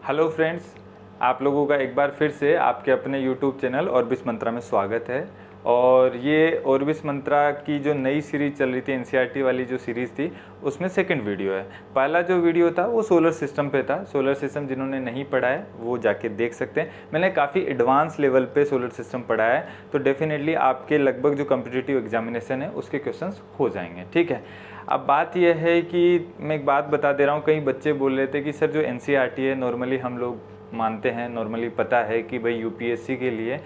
Hello friends, आप लोगों का एक बार फिर से आपके अपने यूट्यूब चैनल ऑर्बिस मंत्रा में स्वागत है। और ये ऑर्बिस मंत्रा की जो नई सीरीज़ चल रही थी, एनसीईआरटी वाली जो सीरीज़ थी, उसमें सेकंड वीडियो है। पहला जो वीडियो था वो सोलर सिस्टम पे था। सोलर सिस्टम जिन्होंने नहीं पढ़ा है वो जाके देख सकते हैं। मैंने काफ़ी एडवांस लेवल पे सोलर सिस्टम पढ़ा है, तो डेफिनेटली आपके लगभग जो कॉम्पिटिटिव एग्जामिनेशन है उसके क्वेश्चंस हो जाएंगे। ठीक है, अब बात यह है कि मैं एक बात बता दे रहा हूँ। कई बच्चे बोल रहे थे कि सर जो एनसीईआरटी है नॉर्मली हम लोग मानते हैं, नॉर्मली पता है कि भाई यूपीएससी के लिए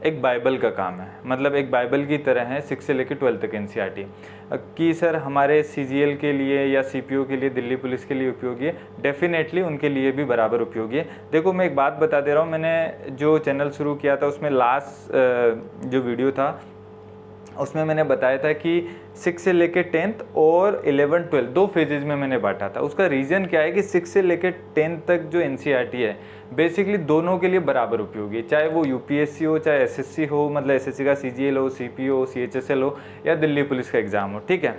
एक बाइबल का काम है, मतलब एक बाइबल की तरह है 6 से लेकर 12 तक एनसीईआरटी कि सर हमारे सीजीएल के लिए या सीपीओ के लिए, दिल्ली पुलिस के लिए उपयोगी है। डेफिनेटली उनके लिए भी बराबर उपयोगी है। देखो मैं एक बात बता दे रहा हूँ, मैंने जो चैनल शुरू किया था उसमें लास्ट जो वीडियो था उसमें मैंने बताया था कि 6 से लेकर 10th और 11 12 दो फेजेज में मैंने बांटा था। उसका रीज़न क्या है कि 6 से लेकर 10th तक जो एनसीईआरटी है बेसिकली दोनों के लिए बराबर उपयोगी है, चाहे वो यूपीएससी हो चाहे एसएससी हो, मतलब एसएससी का सीजीएल हो, सीपीओ हो, सीएचएसएल हो या दिल्ली पुलिस का एग्ज़ाम हो। ठीक है,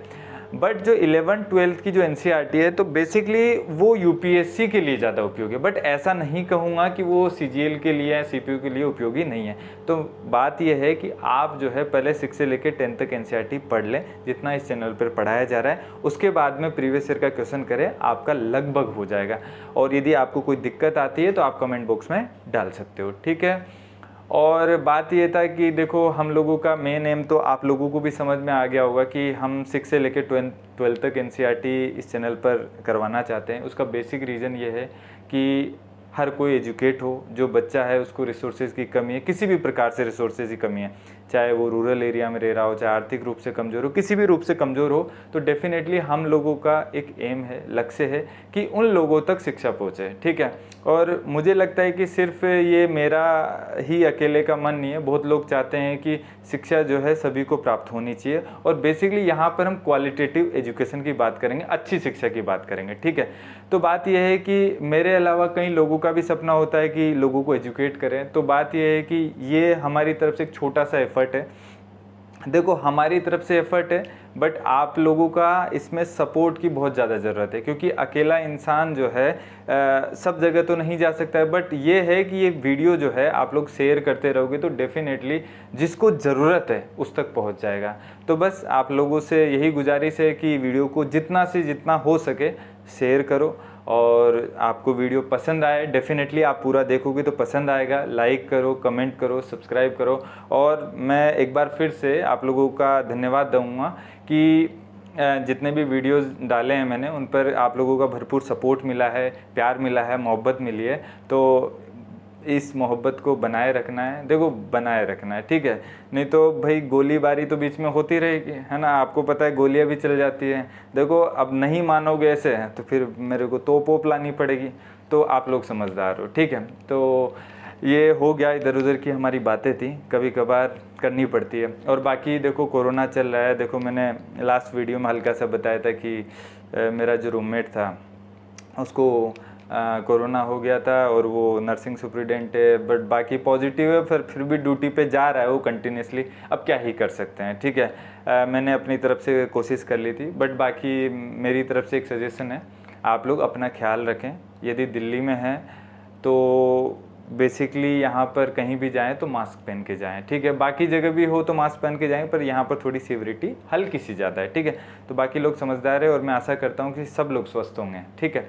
बट जो 11 12 की जो एनसीईआरटी है तो बेसिकली वो यूपीएससी के लिए ज़्यादा उपयोगी है। बट ऐसा नहीं कहूँगा कि वो सीजीएल के लिए या सीपीयू के लिए उपयोगी नहीं है। तो बात यह है कि आप जो है पहले 6 से लेकर 10 तक एनसीईआरटी पढ़ लें जितना इस चैनल पर पढ़ाया जा रहा है, उसके बाद में प्रीवियस ईयर का क्वेश्चन करें, आपका लगभग हो जाएगा। और यदि आपको कोई दिक्कत आती है तो आप कमेंट बॉक्स में डाल सकते हो। ठीक है, और बात ये था कि देखो हम लोगों का मेन एम तो आप लोगों को भी समझ में आ गया होगा कि हम 6 से लेकर 12 तक एनसीईआरटी इस चैनल पर करवाना चाहते हैं। उसका बेसिक रीज़न ये है कि हर कोई एजुकेट हो। जो बच्चा है उसको रिसोर्सेज की कमी है, किसी भी प्रकार से रिसोर्सेज की कमी है, चाहे वो रूरल एरिया में रह रहा हो, चाहे आर्थिक रूप से कमज़ोर हो, किसी भी रूप से कमज़ोर हो, तो डेफिनेटली हम लोगों का एक एम है, लक्ष्य है कि उन लोगों तक शिक्षा पहुँचे। ठीक है, और मुझे लगता है कि सिर्फ ये मेरा ही अकेले का मन नहीं है, बहुत लोग चाहते हैं कि शिक्षा जो है सभी को प्राप्त होनी चाहिए। और बेसिकली यहाँ पर हम क्वालिटेटिव एजुकेशन की बात करेंगे, अच्छी शिक्षा की बात करेंगे। ठीक है, तो बात यह है कि मेरे अलावा कई लोगों का भी सपना होता है कि लोगों को एजुकेट करें। तो बात यह है कि ये हमारी तरफ से एक छोटा सा एफर्ट है। देखो हमारी तरफ से एफर्ट है, बट आप लोगों का इसमें सपोर्ट की बहुत ज़्यादा ज़रूरत है, क्योंकि अकेला इंसान जो है सब जगह तो नहीं जा सकता है। बट ये है कि ये वीडियो जो है आप लोग शेयर करते रहोगे तो डेफिनेटली जिसको ज़रूरत है उस तक पहुंच जाएगा। तो बस आप लोगों से यही गुजारिश है कि वीडियो को जितना से जितना हो सके शेयर करो। और आपको वीडियो पसंद आए, डेफिनेटली आप पूरा देखोगे तो पसंद आएगा। लाइक करो, कमेंट करो, सब्सक्राइब करो। और मैं एक बार फिर से आप लोगों का धन्यवाद दूंगा कि जितने भी वीडियोस डाले हैं मैंने उन पर आप लोगों का भरपूर सपोर्ट मिला है, प्यार मिला है, मोहब्बत मिली है। तो इस मोहब्बत को बनाए रखना है, देखो बनाए रखना है। ठीक है, नहीं तो भाई गोलीबारी तो बीच में होती रहेगी, है ना। आपको पता है गोलियां भी चल जाती हैं। देखो अब नहीं मानोगे ऐसे तो फिर मेरे को तोप वोप लानी पड़ेगी। तो आप लोग समझदार हो। ठीक है, तो ये हो गया, इधर उधर की हमारी बातें थी, कभी कभार करनी पड़ती है। और बाकी देखो कोरोना चल रहा है। देखो मैंने लास्ट वीडियो में हल्का सा बताया था कि मेरा जो रूममेट था उसको कोरोना हो गया था और वो नर्सिंग सुप्रिटेंडेंट है, बट बाकी पॉजिटिव है, फिर भी ड्यूटी पे जा रहा है वो कंटिन्यूसली। अब क्या ही कर सकते हैं। ठीक है, मैंने अपनी तरफ से कोशिश कर ली थी, बट बाकी मेरी तरफ से एक सजेशन है, आप लोग अपना ख्याल रखें। यदि दिल्ली में हैं तो बेसिकली यहाँ पर कहीं भी जाएं तो मास्क पहन के जाएं। ठीक है, बाकी जगह भी हो तो मास्क पहन के जाएं, पर यहाँ पर थोड़ी सीवरिटी हल्की सी ज़्यादा है। ठीक है, तो बाकी लोग समझदार है और मैं आशा करता हूँ कि सब लोग स्वस्थ होंगे। ठीक है,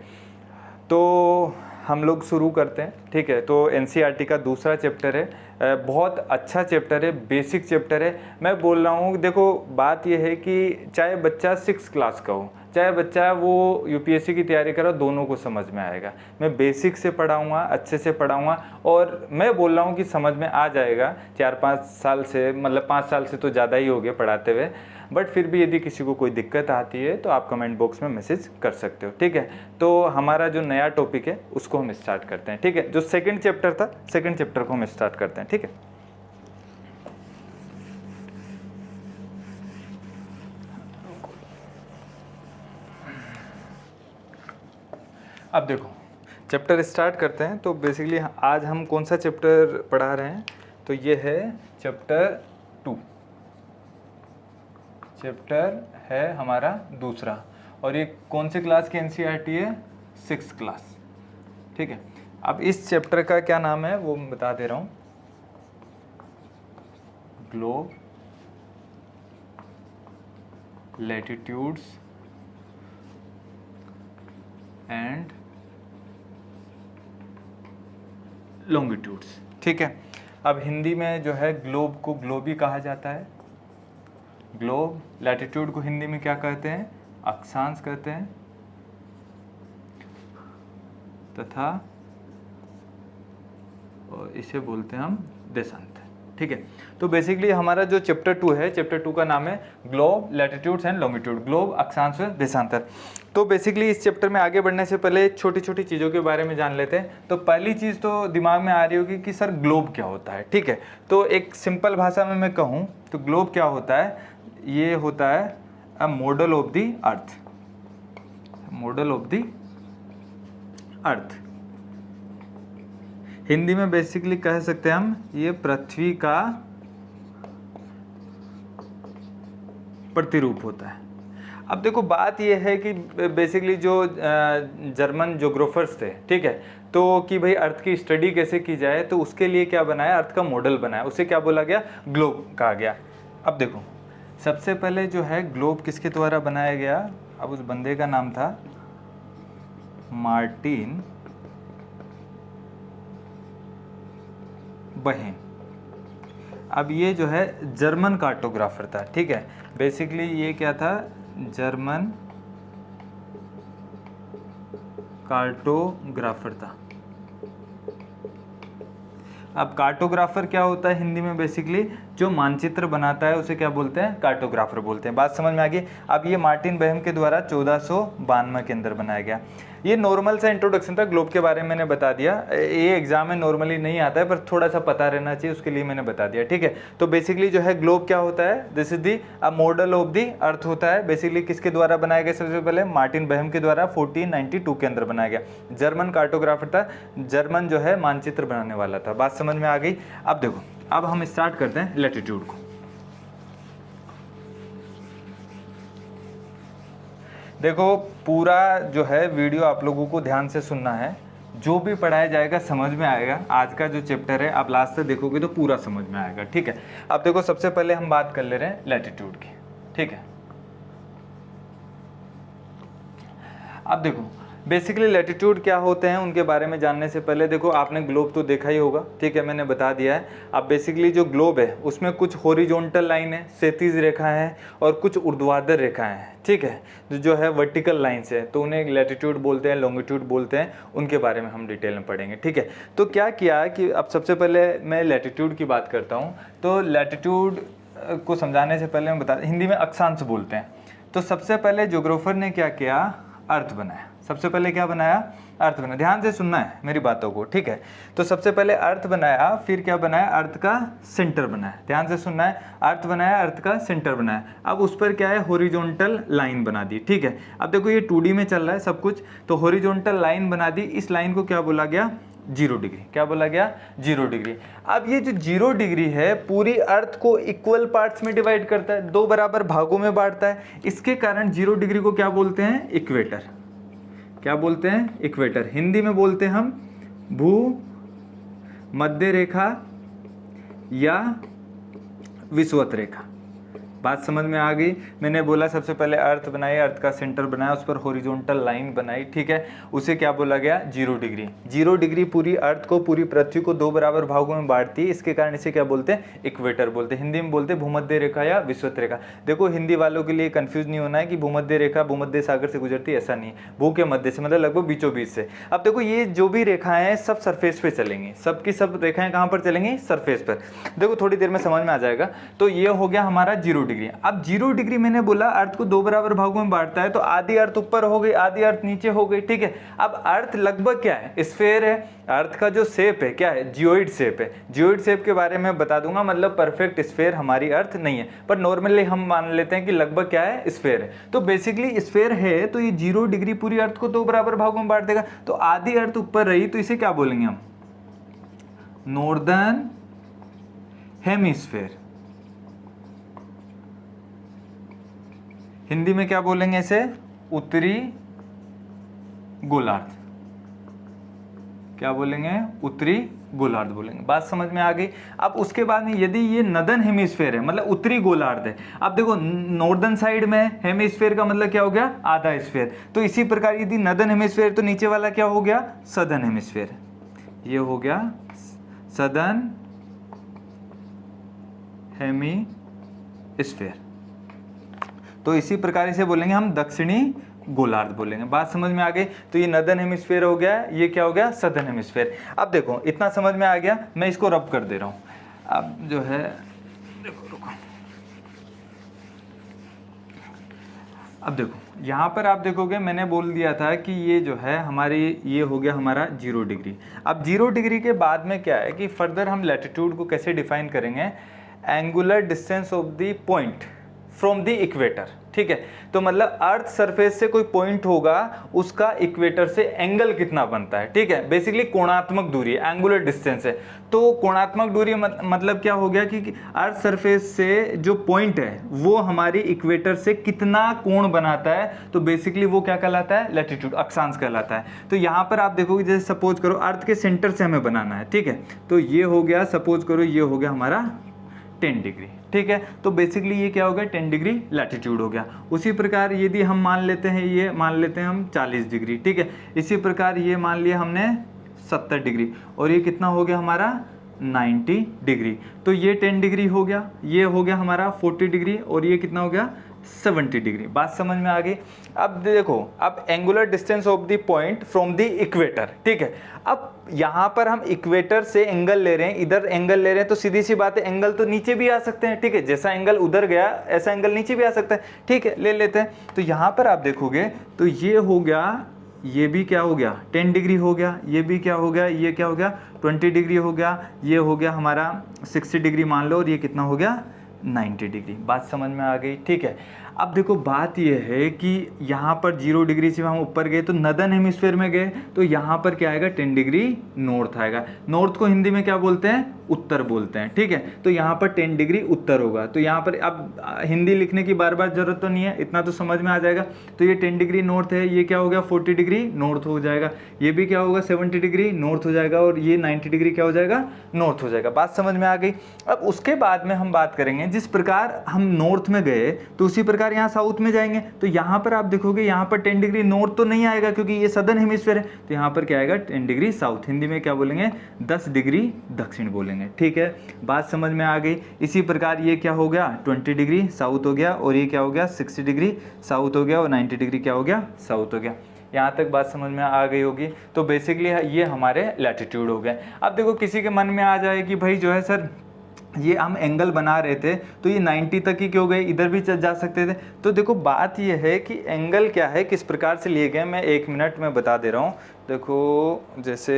तो हम लोग शुरू करते हैं। ठीक है, तो एनसीईआरटी का दूसरा चैप्टर है, बहुत अच्छा चैप्टर है, बेसिक चैप्टर है। मैं बोल रहा हूँ, देखो बात यह है कि चाहे बच्चा 6 क्लास का हो, चाहे बच्चा वो यूपीएससी की तैयारी करो, दोनों को समझ में आएगा। मैं बेसिक से पढ़ाऊँगा, अच्छे से पढ़ाऊँगा, और मैं बोल रहा हूँ कि समझ में आ जाएगा 4-5 साल से, मतलब 5 साल से तो ज़्यादा ही हो गए पढ़ाते हुए। बट फिर भी यदि किसी को कोई दिक्कत आती है तो आप कमेंट बॉक्स में मैसेज कर सकते हो। ठीक है, तो हमारा जो नया टॉपिक है उसको हम स्टार्ट करते हैं। ठीक है, जो सेकंड चैप्टर था, सेकंड चैप्टर को हम स्टार्ट करते हैं। ठीक है, अब देखो चैप्टर स्टार्ट करते हैं। तो बेसिकली आज हम कौन सा चैप्टर पढ़ा रहे हैं, तो ये है चैप्टर 2। चैप्टर है हमारा दूसरा, और ये कौन से क्लास की एनसीईआरटी है? 6th class. ठीक है, अब इस चैप्टर का क्या नाम है वो मैं बता दे रहा हूँ, ग्लोब, लैटिट्यूड्स एंड लॉन्गिट्यूड्स। ठीक है, अब हिंदी में जो है ग्लोब को ग्लोब ही कहा जाता है, ग्लोब। लैटिट्यूड को हिंदी में क्या कहते हैं, अक्षांश कहते हैं, तथा और इसे बोलते हैं हम देशांतर। ठीक है, तो बेसिकली हमारा जो चैप्टर 2 है, चैप्टर 2 का नाम है globe, latitudes and longitude, globe, अक्षांश, देशांतर। तो बेसिकली इस चैप्टर में आगे बढ़ने से पहले छोटी छोटी चीज़ों के बारे में जान लेते हैं। तो पहली चीज़ तो दिमाग में आ रही होगी कि सर ग्लोब क्या होता है। ठीक है, तो एक सिंपल भाषा में मैं कहूँ तो ग्लोब क्या होता है, ये होता है अ model of the earth, model of the earth. Hindi में बेसिकली कह सकते हैं हम ये पृथ्वी का प्रतिरूप होता है। अब देखो बात ये है कि बेसिकली जो जर्मन ज्योग्राफर्स थे, ठीक है, तो कि भाई अर्थ की स्टडी कैसे की जाए, तो उसके लिए क्या बनाया, अर्थ का मॉडल बनाया, उसे क्या बोला गया, ग्लोब कहा गया। अब देखो सबसे पहले जो है ग्लोब किसके द्वारा बनाया गया, अब उस बंदे का नाम था मार्टिन बहेन। अब ये जो है जर्मन कार्टोग्राफर था। ठीक है, बेसिकली ये क्या था, जर्मन कार्टोग्राफर था। अब कार्टोग्राफर क्या होता है हिंदी में, बेसिकली जो मानचित्र बनाता है उसे क्या बोलते हैं, कार्टोग्राफर बोलते हैं। बात समझ में आ गई। अब ये मार्टिन बहेम के द्वारा 1492 के अंदर बनाया गया। ये नॉर्मल सा इंट्रोडक्शन था, ग्लोब के बारे में मैंने बता दिया। ये एग्जाम में नॉर्मली नहीं आता है, पर थोड़ा सा पता रहना चाहिए, उसके लिए मैंने बता दिया। ठीक है, तो बेसिकली जो है ग्लोब क्या होता है, this is the a model of the earth होता है। बेसिकली किसके द्वारा बनाया गया, सबसे पहले मार्टिन बहेम के द्वारा 1492 के अंदर बनाया गया। जर्मन कार्टोग्राफर था, जर्मन जो है मानचित्र बनाने वाला था। बात समझ में आ गई। अब देखो, अब हम स्टार्ट करते हैं लैटिट्यूड को। देखो पूरा जो है वीडियो आप लोगों को ध्यान से सुनना है, जो भी पढ़ाया जाएगा समझ में आएगा। आज का जो चैप्टर है आप लास्ट तक देखोगे तो पूरा समझ में आएगा। ठीक है, अब देखो सबसे पहले हम बात कर ले रहे हैं लैटिट्यूड की। ठीक है, अब देखो बेसिकली लैटिट्यूड क्या होते हैं उनके बारे में जानने से पहले देखो आपने ग्लोब तो देखा ही होगा। ठीक है, मैंने बता दिया है। अब बेसिकली जो ग्लोब है उसमें कुछ हॉरिजॉन्टल लाइन है, क्षैतिज रेखा है, और कुछ ऊर्ध्वाधर रेखाएं हैं। ठीक है, जो है वर्टिकल लाइन्स है, तो उन्हें लैटिट्यूड बोलते हैं, लॉन्गिट्यूड बोलते हैं। उनके बारे में हम डिटेल में पढ़ेंगे। ठीक है, तो क्या किया कि अब सबसे पहले मैं लैटिट्यूड की बात करता हूँ। तो लैटिट्यूड को समझाने से पहले मैं बता, हिंदी में अक्षांश बोलते हैं। तो सबसे पहले ज्योग्राफर ने क्या किया, अर्थ बनाया। सबसे पहले क्या बनाया, अर्थ बनाया। ध्यान से सुनना है मेरी बातों को। ठीक है, तो सबसे पहले अर्थ बनाया, फिर क्या बनाया, अर्थ का सेंटर बनाया। ध्यान से सुनना है, अर्थ बनाया, अर्थ का सेंटर बनाया। अब उस पर क्या है, हॉरिजॉन्टल लाइन बना दी। ठीक है, अब देखो ये 2D में चल रहा है सब कुछ, तो हॉरिजॉन्टल लाइन बना दी। इस लाइन को क्या बोला गया, 0 डिग्री। क्या बोला गया, 0 डिग्री। अब ये जो 0 डिग्री है पूरी अर्थ को इक्वल पार्ट्स में डिवाइड करता है, 2 बराबर भागों में बांटता है। इसके कारण 0 डिग्री को क्या बोलते हैं, इक्वेटर। क्या बोलते हैं, इक्वेटर। हिंदी में बोलते हैं हम भू मध्य रेखा या विषुवत रेखा। बात समझ में आ गई। मैंने बोला सबसे पहले अर्थ बनाई, अर्थ का सेंटर बनाया, उस पर हॉरिजॉन्टल लाइन बनाई। ठीक है, उसे क्या बोला गया, 0 डिग्री। 0 डिग्री पूरी अर्थ को, पूरी पृथ्वी को 2 बराबर भागों में बांटती है। इसके कारण इसे क्या बोलते हैं, इक्वेटर बोलते हैं। हिंदी में बोलते हैं भूमध्य रेखा या विषुवत रेखा। देखो हिंदी वालों के लिए कंफ्यूज नहीं होना है कि भूमध्य रेखा भूमध्य सागर से गुजरती है, ऐसा नहीं है। भू के मध्य से मतलब लगभग बीचों बीच से। अब देखो ये जो भी रेखाएं हैं सब सरफेस पे चलेंगी, सबकी सब रेखाएं कहाँ पर चलेंगी, सरफेस पर। देखो थोड़ी देर में समझ में आ जाएगा। तो ये हो गया हमारा 0 डिग्री। अब 0 डिग्री मैंने बोला अर्थ को 2 बराबर भागों में बांटता है, तो आधी अर्थ ऊपर हो गई, आधी अर्थ नीचे हो गई। ठीक है, अब अर्थ लगभग क्या है, स्फेयर है। अर्थ का जो शेप है क्या है, जियोइड शेप है। जियोइड शेप के बारे में बता दूंगा, मतलब परफेक्ट स्फेयर हमारी अर्थ नहीं है, पर नॉर्मली हम मान लेते हैं कि लगभग क्या है, स्फेयर है। तो बेसिकली स्फेयर है, तो ये 0 डिग्री पूरी अर्थ को 2 बराबर भागों में बांट देगा। तो आधी अर्थ ऊपर रही, तो इसे क्या बोलेंगे हम, नॉर्दर्न हेमिस्फेयर। हिंदी में क्या बोलेंगे इसे, उत्तरी गोलार्ध। क्या बोलेंगे, उत्तरी गोलार्ध बोलेंगे। बात समझ में आ गई। अब उसके बाद में यदि ये नदन हेमिस्फेयर है, मतलब उत्तरी गोलार्ध है, अब देखो नॉर्दर्न साइड में हेमिस्फेयर का मतलब क्या हो गया, आधा स्फेयर। तो इसी प्रकार यदि नदन हेमिस्फेयर तो नीचे वाला क्या हो गया, सदर्न हेमिस्फेयर। ये हो गया सदर्न हेमिस्फेयर। तो इसी प्रकार इसे बोलेंगे हम दक्षिणी गोलार्ध बोलेंगे। बात समझ में आ गई। तो ये नदर्न हेमिस्फेयर हो गया, ये क्या हो गया, सदर्न हेमिस्फेयर। अब देखो इतना समझ में आ गया, मैं इसको रब कर दे रहा हूँ। अब जो है देखो, रुको, अब देखो यहाँ पर आप देखोगे मैंने बोल दिया था कि ये जो है हमारी, ये हो गया हमारा 0 डिग्री। अब 0 डिग्री के बाद में क्या है कि फर्दर हम लैटिट्यूड को कैसे डिफाइन करेंगे, angular distance of the point from the equator. ठीक है, तो मतलब अर्थ सरफेस से कोई पॉइंट होगा, उसका इक्वेटर से एंगल कितना बनता है। ठीक है, बेसिकली कोणात्मक दूरी, एंगुलर डिस्टेंस है। तो कोणात्मक दूरी मतलब क्या हो गया कि अर्थ सरफेस से जो पॉइंट है वो हमारी इक्वेटर से कितना कोण बनाता है, तो बेसिकली वो क्या कहलाता है, लैटिट्यूड, अक्षांश कहलाता है। तो यहाँ पर आप देखोगे जैसे सपोज करो अर्थ के सेंटर से हमें बनाना है। ठीक है, तो ये हो गया, सपोज करो ये हो गया हमारा 10 डिग्री। ठीक है, तो बेसिकली ये क्या हो गया, 10 डिग्री लैटिट्यूड हो गया। उसी प्रकार यदि हम मान लेते हैं, ये मान लेते हैं हम 40 डिग्री। ठीक है, इसी प्रकार ये मान लिया हमने 70 डिग्री, और ये कितना हो गया हमारा 90 डिग्री। तो ये 10 डिग्री हो गया, ये हो गया हमारा 40 डिग्री, और ये कितना हो गया 70 डिग्री। बात समझ में आ गई। अब देखो, अब angular distance of the point from the equator. ठीक है, अब यहाँ पर हम इक्वेटर से एंगल ले रहे हैं, इधर एंगल ले रहे हैं, तो सीधी सी बात है एंगल तो नीचे भी आ सकते हैं। ठीक है, जैसा एंगल उधर गया ऐसा एंगल नीचे भी आ सकता है। ठीक है, ले लेते हैं। तो यहाँ पर आप देखोगे तो ये हो गया, ये भी क्या हो गया 10 डिग्री हो गया, ये भी क्या हो गया, ये क्या हो गया 20 डिग्री हो गया, ये हो गया हमारा 60 डिग्री मान लो, और ये कितना हो गया 90 डिग्री। बात समझ में आ गई। ठीक है, अब देखो बात ये है कि यहाँ पर 0 डिग्री से हम ऊपर गए तो नदर्न हेमिस्फेयर में गए, तो यहाँ पर क्या आएगा 10 डिग्री नॉर्थ आएगा। नॉर्थ को हिंदी में क्या बोलते हैं, उत्तर बोलते हैं। ठीक है, तो यहाँ पर 10 डिग्री उत्तर होगा। तो यहाँ पर अब हिंदी लिखने की बार बार जरूरत तो नहीं है, इतना तो समझ में आ जाएगा। तो ये 10 डिग्री नॉर्थ है, ये क्या हो गया 40 डिग्री नॉर्थ हो जाएगा, ये भी क्या होगा 70 डिग्री नॉर्थ हो जाएगा, और ये 90 डिग्री क्या हो जाएगा, नॉर्थ हो जाएगा। बात समझ में आ गई। अब उसके बाद में हम बात करेंगे, जिस प्रकार हम नॉर्थ में गए तो उसी प्रकार यहाँ साउथ में जाएंगे। तो यहाँ पर आप देखोगे यहाँ पर 10 डिग्री नॉर्थ तो नहीं आएगा क्योंकि ये सदर्न हेमिस्फीयर है, तो यहाँ पर क्या आएगा 10 डिग्री साउथ। हिंदी में क्या बोलेंगे 10 डिग्री दक्षिण बोलेंगे। ठीक है, बात समझ में आ गई। इसी प्रकार ये क्या हो गया 20 डिग्री साउथ हो गया, और ये क्या हो गया 60 डिग्री साउथ हो गया, और 90 डिग्री क्या हो गया साउथ हो गया। यहाँ तक बात समझ में आ गई होगी। तो बेसिकली ये हमारे लैटिट्यूड हो गए। अब देखो किसी के मन में आ जाए कि भाई जो है सर ये हम एंगल बना रहे थे तो ये 90 तक ही क्यों गए, इधर भी जा सकते थे। तो देखो बात ये है कि एंगल क्या है, किस प्रकार से लिए गए, मैं 1 मिनट में बता दे रहा हूँ। देखो जैसे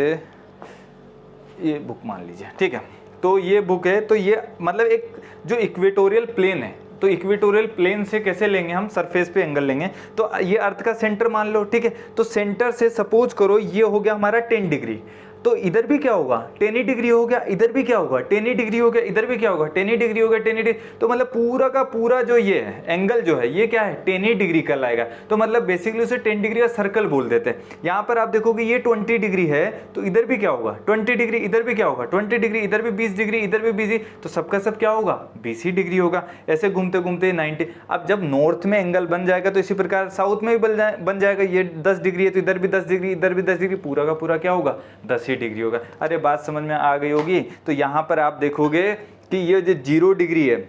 ये बुक मान लीजिए, ठीक है, तो ये बुक है, तो ये मतलब एक जो इक्वेटोरियल प्लेन है, तो इक्वेटोरियल प्लेन से कैसे लेंगे हम, सरफेस पे एंगल लेंगे। तो ये अर्थ का सेंटर मान लो, ठीक है, तो सेंटर से सपोज करो ये हो गया हमारा 10 डिग्री, तो इधर भी क्या होगा 10 डिग्री हो गया, इधर भी क्या होगा 10 डिग्री हो गया, इधर भी क्या होगा 10 डिग्री हो गया, 10 डिग्री। तो मतलब पूरा का पूरा जो ये है एंगल जो है ये क्या है 10 डिग्री कहलाएगा। तो मतलब बेसिकली उसे 10 डिग्री का सर्कल बोल देते हैं। यहाँ पर आप देखोगे ये 20 डिग्री है, तो इधर भी क्या होगा 20 डिग्री, इधर भी क्या होगा 20 डिग्री, इधर भी 20 डिग्री, इधर भी 20, तो सबका सब क्या होगा 20 डिग्री होगा। ऐसे घूमते घूमते 90। अब जब नॉर्थ में एंगल बन जाएगा तो इसी प्रकार साउथ में भी बन जाएगा। ये 10 डिग्री है तो इधर भी 10 डिग्री, इधर भी 10 डिग्री, पूरा का पूरा क्या होगा 10 ही डिग्री होगा। अरे बात समझ में आ गई होगी। तो यहाँ पर आप देखोगे कि ये जो 0 डिग्री है,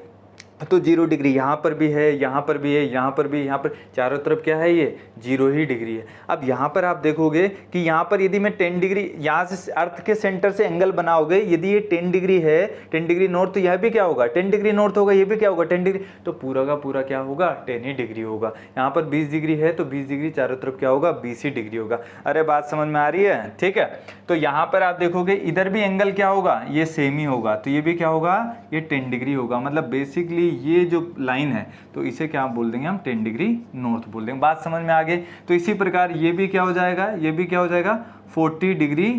तो 0 डिग्री यहाँ पर भी है, यहाँ पर भी है, यहाँ पर भी, यहाँ पर चारों तरफ क्या है ये 0 ही डिग्री है। अब यहाँ पर आप देखोगे कि यहाँ पर यदि मैं 10 डिग्री यहाँ से अर्थ के सेंटर से एंगल बनाओगे, यदि ये 10 डिग्री है 10 डिग्री नॉर्थ, तो यह भी क्या होगा 10 डिग्री नॉर्थ होगा, ये भी क्या होगा 10 डिग्री, तो पूरा का पूरा क्या होगा 10 ही डिग्री होगा। यहाँ पर 20 डिग्री है तो 20 डिग्री चारों तरफ क्या होगा 20 ही डिग्री होगा। अरे बात समझ में आ रही है, ठीक है। तो यहाँ पर आप देखोगे इधर भी एंगल क्या होगा ये सेम ही होगा, तो ये भी क्या होगा ये 10 डिग्री होगा। मतलब बेसिकली ये जो लाइन है तो इसे क्या बोल देंगे हम 10 डिग्री नॉर्थ बोल देंगे। बात समझ में आ गई। तो इसी प्रकार ये भी क्या हो जाएगा, ये भी क्या हो जाएगा 40 डिग्री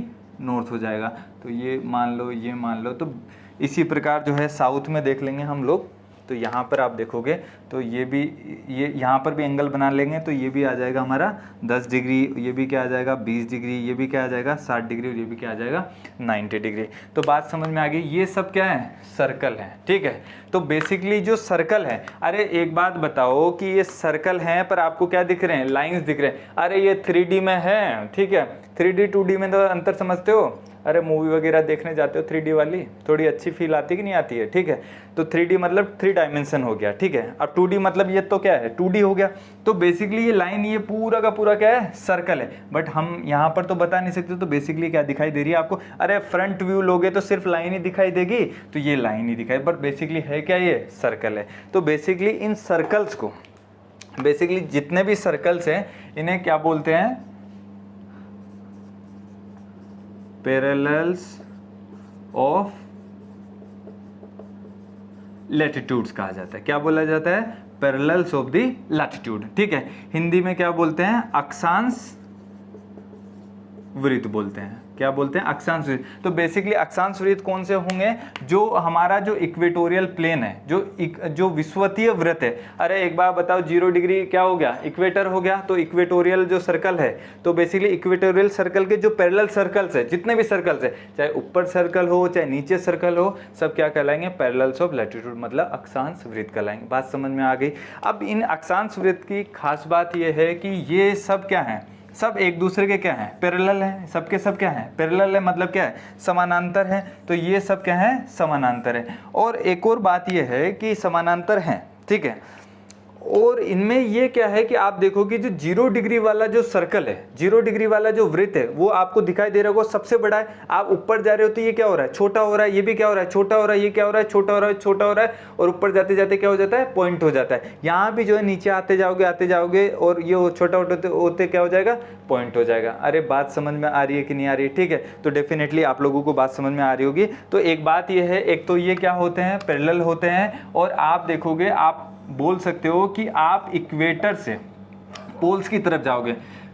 नॉर्थ हो जाएगा। तो ये मान लो, ये मान लो। तो इसी प्रकार जो है साउथ में देख लेंगे हम लोग तो यहाँ पर आप देखोगे तो ये भी, ये यहाँ पर भी एंगल बना लेंगे तो ये भी आ जाएगा हमारा 10 डिग्री, ये भी क्या आ जाएगा 20 डिग्री, ये भी क्या आ जाएगा 60 डिग्री और ये भी क्या आ जाएगा 90 डिग्री। तो बात समझ में आ गई, ये सब क्या है सर्कल है, ठीक है। तो बेसिकली जो सर्कल है, अरे एक बात बताओ कि ये सर्कल हैं पर आपको क्या दिख रहे हैं, लाइंस दिख रहे हैं। अरे ये 3D में है, ठीक है, 3D 2D में तो अंतर समझते हो, अरे मूवी वगैरह देखने जाते हो 3D वाली, थोड़ी अच्छी फील आती है कि नहीं आती है, ठीक है। तो 3D मतलब 3 डायमेंशन हो गया, ठीक है। अब 2D मतलब ये तो क्या है 2D हो गया। तो बेसिकली ये लाइन ये पूरा का पूरा क्या है सर्कल है, बट हम यहाँ पर तो बता नहीं सकते। तो बेसिकली क्या दिखाई दे रही है आपको, अरे फ्रंट व्यू लोगे तो सिर्फ लाइन ही दिखाई देगी, तो ये लाइन ही दिखाई, बट बेसिकली है क्या, ये सर्कल है। तो बेसिकली इन सर्कल्स को, बेसिकली जितने भी सर्कल्स हैं इन्हें क्या बोलते हैं, पैरेलल्स ऑफ लैटिट्यूड्स कहा जाता है। क्या बोला जाता है, पैरेलल्स ऑफ द लैटिट्यूड, ठीक है। हिंदी में क्या बोलते हैं, अक्षांश वृत्त बोलते हैं। क्या बोलते हैं, अक्षांश वृत्त। तो बेसिकली अक्षांश वृत्त कौन से होंगे, जो हमारा जो इक्वेटोरियल प्लेन है, जो विषुवतीय वृत्त है। अरे एक बार बताओ 0 डिग्री क्या हो गया, इक्वेटर हो गया। तो इक्वेटोरियल जो सर्कल है, तो बेसिकली इक्वेटोरियल सर्कल के जो पैरेलल सर्कल्स है, जितने भी सर्कल्स है, चाहे ऊपर सर्कल हो चाहे नीचे सर्कल हो, सब क्या कहलाएंगे, पैरेलल्स ऑफ लैटिट्यूड, मतलब अक्षांश वृत्त कहलाएंगे। बात समझ में आ गई। अब इन अक्षांश वृत्त की खास बात यह है कि ये सब क्या है, सब एक दूसरे के क्या हैं, पैरेलल हैं, सबके सब क्या हैं, पैरेलल है, मतलब क्या है, समानांतर है। तो ये सब क्या है, समानांतर है। और एक और बात ये है कि समानांतर हैं, ठीक है। और इनमें ये क्या है कि आप देखोगे जो 0 डिग्री वाला जो सर्कल है, 0 डिग्री वाला जो वृत्त है, वो आपको दिखाई दे रहा होगा सबसे बड़ा है। आप ऊपर जा रहे हो तो ये क्या हो रहा है, छोटा हो रहा है, ये भी क्या हो रहा है, छोटा हो रहा है, ये क्या हो रहा है, छोटा हो रहा है, छोटा हो रहा है, और ऊपर जाते जाते क्या हो जाता है, पॉइंट हो जाता है। यहाँ भी जो है नीचे आते जाओगे और ये छोटा होते क्या हो जाएगा, पॉइंट हो जाएगा। अरे बात समझ में आ रही है कि नहीं आ रही है, ठीक है। तो डेफिनेटली आप लोगों को बात समझ में आ रही होगी। तो एक बात ये है, एक तो ये क्या होते हैं, पैरेलल होते हैं। और आप देखोगे, आप बोल सकते हो कि आप इक्वेटर से पोल्स की तरफ जाओगे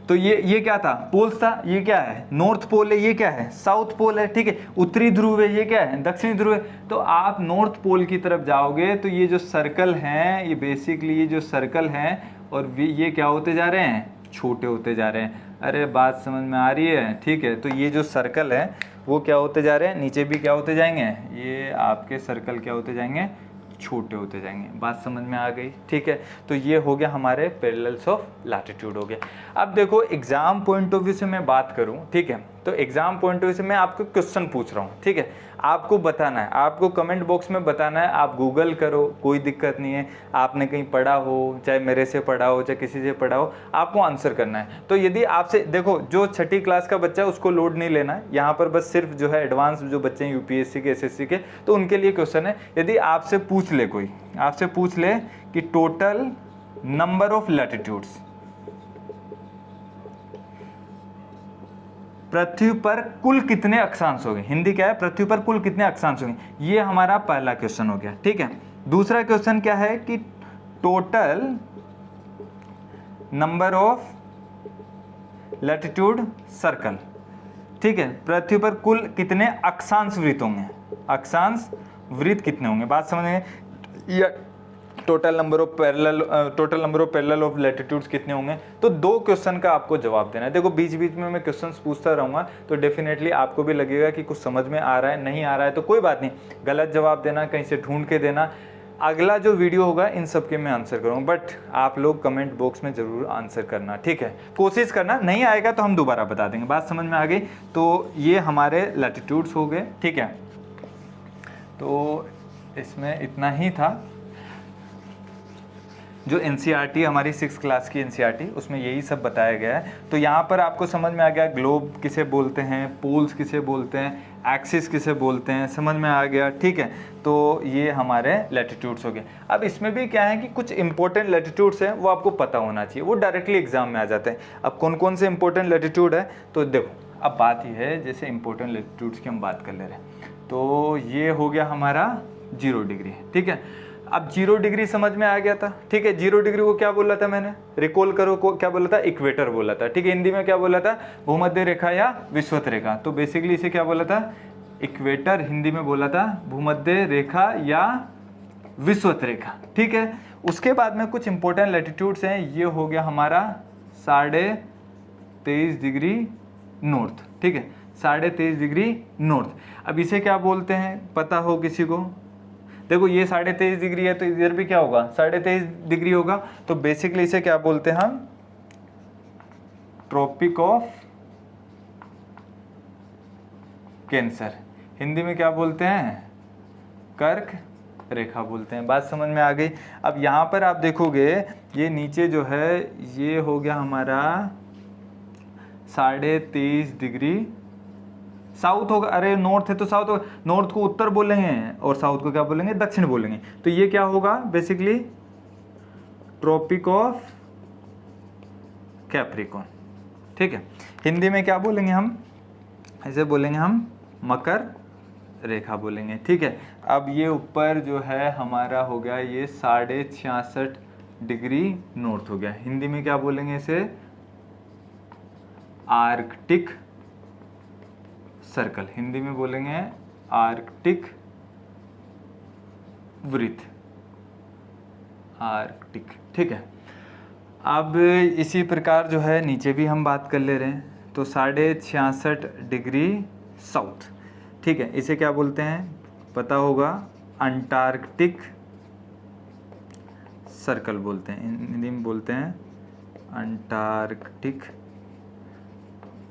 तो ये क्या था, पोल्स था, ये क्या है, नॉर्थ पोल है, ये क्या है, साउथ पोल है, ठीक है। उत्तरी ध्रुव है, ये क्या है, दक्षिणी ध्रुव है। तो आप नॉर्थ पोल की तरफ जाओगे तो ये जो सर्कल हैं, ये बेसिकली ये जो सर्कल हैं और ये क्या होते जा रहे हैं, छोटे होते जा रहे हैं। अरे बात समझ में आ रही है, ठीक है। तो ये जो सर्कल है वो क्या होते जा रहे हैं, नीचे भी क्या होते जाएंगे, ये आपके सर्कल क्या होते जाएंगे, छोटे होते जाएंगे। बात समझ में आ गई, ठीक है। तो ये हो गया हमारे पैरेलल्स ऑफ लैटिट्यूड हो गया। अब देखो एग्जाम पॉइंट ऑफ व्यू से मैं बात करूं, ठीक है। तो एग्जाम पॉइंट ऑफ व्यू से मैं आपको क्वेश्चन पूछ रहा हूं, ठीक है। आपको बताना है, आपको कमेंट बॉक्स में बताना है। आप गूगल करो, कोई दिक्कत नहीं है। आपने कहीं पढ़ा हो, चाहे मेरे से पढ़ा हो चाहे किसी से पढ़ा हो, आपको आंसर करना है। तो यदि आपसे, देखो जो 6ठी क्लास का बच्चा है उसको लोड नहीं लेना है यहाँ पर, बस सिर्फ जो है एडवांस जो बच्चे हैं यूपीएससी के, एसएससी के, तो उनके लिए क्वेश्चन है। यदि आपसे पूछ ले कोई, आपसे पूछ ले कि टोटल नंबर ऑफ लैटिट्यूड्स पृथ्वी पर कुल कितने अक्षांश होंगे, हिंदी क्या है, पृथ्वी पर कुल कितने अक्षांश होंगे, ये हमारा पहला क्वेश्चन हो गया, ठीक है। दूसरा क्वेश्चन क्या है कि total number of latitude circle, ठीक है, पृथ्वी पर कुल कितने अक्षांश वृत्त होंगे, अक्षांश वृत्त कितने होंगे। बात समझ में, या total number of parallel of latitudes कितने होंगे। तो 2 क्वेश्चन का आपको जवाब देना है। देखो बीच बीच में मैं क्वेश्चंस पूछता रहूँगा तो डेफिनेटली आपको भी लगेगा कि कुछ समझ में आ रहा है, नहीं आ रहा है तो कोई बात नहीं, गलत जवाब देना, कहीं से ढूंढ के देना। अगला जो वीडियो होगा इन सब के मैं आंसर करूँगा, बट आप लोग कमेंट बॉक्स में ज़रूर आंसर करना, ठीक है। कोशिश करना, नहीं आएगा तो हम दोबारा बता देंगे। बात समझ में आ गई। तो ये हमारे लैटिट्यूड्स हो गए, ठीक है। तो इसमें इतना ही था। जो एनसीईआरटी हमारी 6th क्लास की एनसीईआरटी, उसमें यही सब बताया गया है। तो यहाँ पर आपको समझ में आ गया ग्लोब किसे बोलते हैं, पोल्स किसे बोलते हैं, एक्सिस किसे बोलते हैं, समझ में आ गया, ठीक है। तो ये हमारे लैटिट्यूड्स हो गए। अब इसमें भी क्या है कि कुछ इंपॉर्टेंट लैटिट्यूड्स हैं वो आपको पता होना चाहिए, वो डायरेक्टली एग्जाम में आ जाते हैं। अब कौन कौन से इंपॉर्टेंट लैटिट्यूड है, तो देखो अब बात ये है, जैसे इंपॉर्टेंट लैटिट्यूड्स की हम बात कर ले रहे हैं। तो ये हो गया हमारा 0 डिग्री, ठीक है। अब 0 डिग्री समझ में आ गया था, ठीक है। 0 डिग्री को क्या बोला था मैंने, रिकॉल करो, को क्या बोला था, इक्वेटर बोला था, ठीक है। हिंदी में क्या बोला था, भूमध्य रेखा या विषुवत रेखा। तो बेसिकली इसे क्या बोला था, इक्वेटर हिंदी में बोला था, भूमध्य रेखा या विषुवत रेखा, ठीक है। उसके बाद में कुछ इंपॉर्टेंट लैटिट्यूड्स हैं, ये हो गया हमारा 23.5 डिग्री नॉर्थ, ठीक है, 23.5 डिग्री नॉर्थ। अब इसे क्या बोलते हैं, पता हो किसी को? देखो ये 23.5 डिग्री है तो इधर भी क्या होगा, 23.5 डिग्री होगा। तो बेसिकली इसे क्या बोलते हैं हम, ट्रॉपिक ऑफ कैंसर, हिंदी में क्या बोलते हैं, कर्क रेखा बोलते हैं। बात समझ में आ गई। अब यहाँ पर आप देखोगे ये नीचे जो है ये हो गया हमारा 23.5 डिग्री साउथ होगा, अरे नॉर्थ है तो साउथ होगा, नॉर्थ को उत्तर बोलेंगे और साउथ को क्या बोलेंगे, दक्षिण बोलेंगे। तो ये क्या होगा बेसिकली, ट्रॉपिक ऑफ कैप्रिकॉर्न, ठीक है। हिंदी में क्या बोलेंगे हम, ऐसे बोलेंगे हम मकर रेखा बोलेंगे, ठीक है। अब ये ऊपर जो है हमारा हो गया ये 66.5 डिग्री नॉर्थ हो गया, हिंदी में क्या बोलेंगे इसे, आर्कटिक सर्कल, हिंदी में बोलेंगे आर्कटिक वृत्त, आर्कटिक, ठीक है। अब इसी प्रकार जो है नीचे भी हम बात कर ले रहे हैं, तो 66.5 डिग्री साउथ, ठीक है, इसे क्या बोलते हैं पता होगा, अंटार्कटिक सर्कल बोलते हैं, हिंदी में बोलते हैं अंटार्कटिक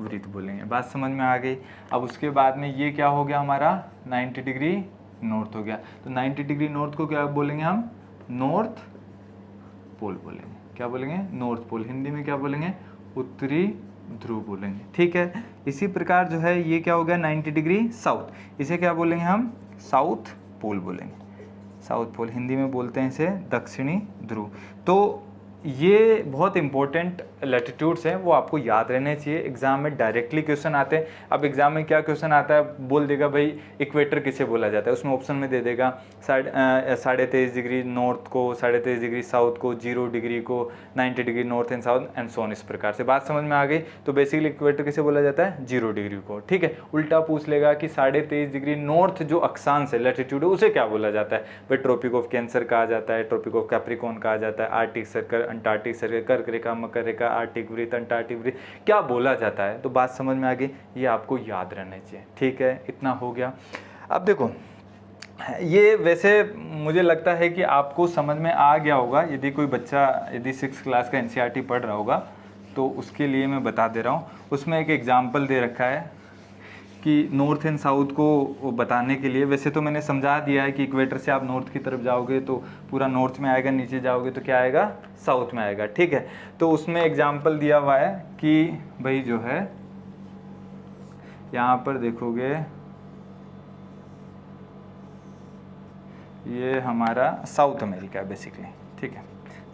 वृत्त बोलेंगे। बात समझ में आ गई। अब उसके बाद में ये क्या हो गया हमारा 90 डिग्री नॉर्थ हो गया। तो 90 डिग्री नॉर्थ को क्या बोलेंगे हम, नॉर्थ पोल बोलेंगे। क्या बोलेंगे, नॉर्थ पोल, हिंदी में क्या बोलेंगे, उत्तरी ध्रुव बोलेंगे, ठीक है। इसी प्रकार जो है ये क्या हो गया 90 डिग्री साउथ, इसे क्या बोलेंगे हम, साउथ पोल बोलेंगे, साउथ पोल, हिंदी में बोलते हैं इसे दक्षिणी ध्रुव। तो ये बहुत इंपॉर्टेंट लैटिट्यूड्स हैं, वो आपको याद रहने चाहिए, एग्जाम में डायरेक्टली क्वेश्चन आते हैं। अब एग्जाम में क्या क्वेश्चन आता है, बोल देगा भाई इक्वेटर किसे बोला जाता है, उसमें ऑप्शन में दे देगा 23.5 डिग्री नॉर्थ को, 23.5 डिग्री साउथ को, 0 डिग्री को, 90 degree north and south and so on. इस प्रकार से बात समझ में आ गई। तो बेसिकली इक्वेटर किसे बोला जाता है, 0 डिग्री को, ठीक है। उल्टा पूछ लेगा कि 23.5 डिग्री नॉर्थ जो अक्षांश है, लैटिट्यूड है, उसे क्या बोला जाता है, भाई ट्रॉपिक ऑफ कैंसर कहा जाता है, ट्रॉपिक ऑफ कैप्रिकॉर्न कहा जाता है, आर्टिक सर्कल, अंटार्कटिक सर्कल, कर्क रेखा, मकर रेखा, आर्टिक वृत्त, अंटार्कटिक वृत्त, क्या बोला जाता है। तो बात समझ में आ गई, ये आपको याद रहना चाहिए, ठीक है। इतना हो गया। अब देखो ये वैसे मुझे लगता है कि आपको समझ में आ गया होगा, यदि कोई बच्चा यदि 6th क्लास का एनसीईआरटी पढ़ रहा होगा तो उसके लिए मैं बता दे रहा हूँ। उसमें एक एग्जाम्पल दे रखा है कि नॉर्थ एंड साउथ को बताने के लिए, वैसे तो मैंने समझा दिया है कि इक्वेटर से आप नॉर्थ की तरफ जाओगे तो पूरा नॉर्थ में आएगा, नीचे जाओगे तो क्या आएगा, साउथ में आएगा, ठीक है। तो उसमें एग्जाम्पल दिया हुआ है कि भाई जो है यहाँ पर देखोगे ये हमारा साउथ अमेरिका है बेसिकली, ठीक है,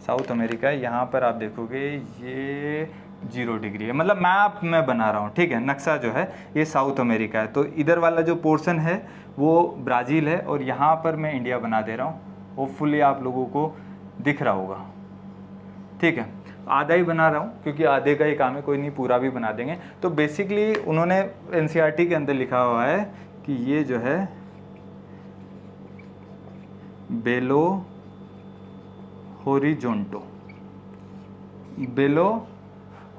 साउथ अमेरिका है। यहाँ पर आप देखोगे ये 0 डिग्री है, मतलब मैप मैं बना रहा हूँ, ठीक है, नक्शा जो है ये साउथ अमेरिका है। तो इधर वाला जो पोर्शन है वो ब्राज़ील है और यहाँ पर मैं इंडिया बना दे रहा हूँ। होपफुली आप लोगों को दिख रहा होगा, ठीक है। आधा ही बना रहा हूँ क्योंकि आधे का ही काम है, कोई नहीं पूरा भी बना देंगे। तो बेसिकली उन्होंने एनसीईआरटी के अंदर लिखा हुआ है कि ये जो है बेलो होरिजोंटो, बेलो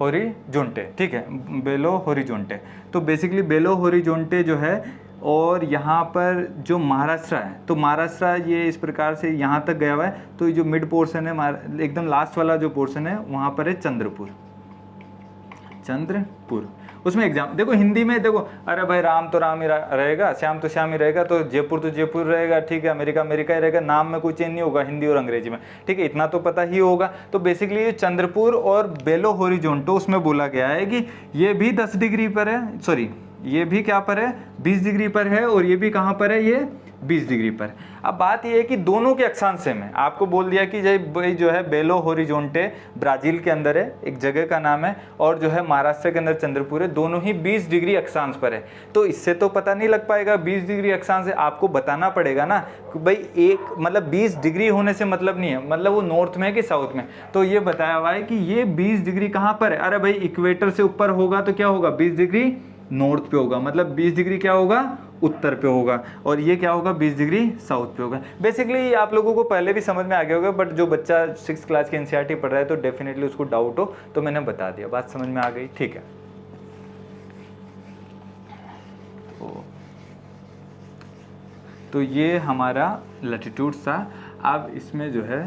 होरिजोंटे, ठीक है, बेलो होरिजोंटे। तो बेसिकली बेलो होरिजोंटे जो है, और यहाँ पर जो महाराष्ट्र है, तो महाराष्ट्र ये इस प्रकार से यहाँ तक गया हुआ है। तो ये जो मिड पोर्शन है, एकदम लास्ट वाला जो पोर्शन है, वहाँ पर है चंद्रपुर, चंद्रपुर। उसमें एग्जाम देखो, हिंदी में देखो, अरे भाई राम तो राम ही रहेगा, श्याम तो श्याम ही रहेगा, तो जयपुर रहेगा, ठीक है, अमेरिका अमेरिका ही रहेगा, नाम में कोई चेंज नहीं होगा हिंदी और अंग्रेजी में, ठीक है, इतना तो पता ही होगा। तो बेसिकली ये चंद्रपुर और बेलो होरिजोंटो, उसमें बोला गया है कि ये भी 10 डिग्री पर है, सॉरी ये भी क्या पर है, 20 डिग्री पर है, और ये भी कहाँ पर है, ये 20 डिग्री पर। अब बात यह है कि दोनों के अक्षांश सेम है। आपको बोल दिया कि जो है बेलो होरिजोंटे ब्राजील के अंदर है, एक जगह का नाम है, और जो है महाराष्ट्र के अंदर चंद्रपुर है, दोनों ही 20 डिग्री अक्षांश पर है। तो इससे तो पता नहीं लग पाएगा 20 डिग्री अक्षांश है, आपको बताना पड़ेगा ना कि भाई एक मतलब 20 डिग्री होने से मतलब नहीं है, मतलब वो नॉर्थ में है कि साउथ में। तो ये बताया हुआ है कि ये 20 डिग्री कहाँ पर है, अरे भाई इक्वेटर से ऊपर होगा तो क्या होगा 20 डिग्री नॉर्थ पे होगा, मतलब 20 डिग्री क्या होगा, उत्तर पे होगा, और ये क्या होगा, 20 डिग्री साउथ पे होगा। बेसिकली आप लोगों को पहले भी समझ में आ गया होगा, बट जो बच्चा 6th क्लास की एनसीईआरटी पढ़ रहा है तो डेफिनेटली उसको डाउट हो, तो मैंने बता दिया, बात समझ में आ गई, ठीक है। तो ये हमारा लैटिट्यूड था। अब इसमें जो है,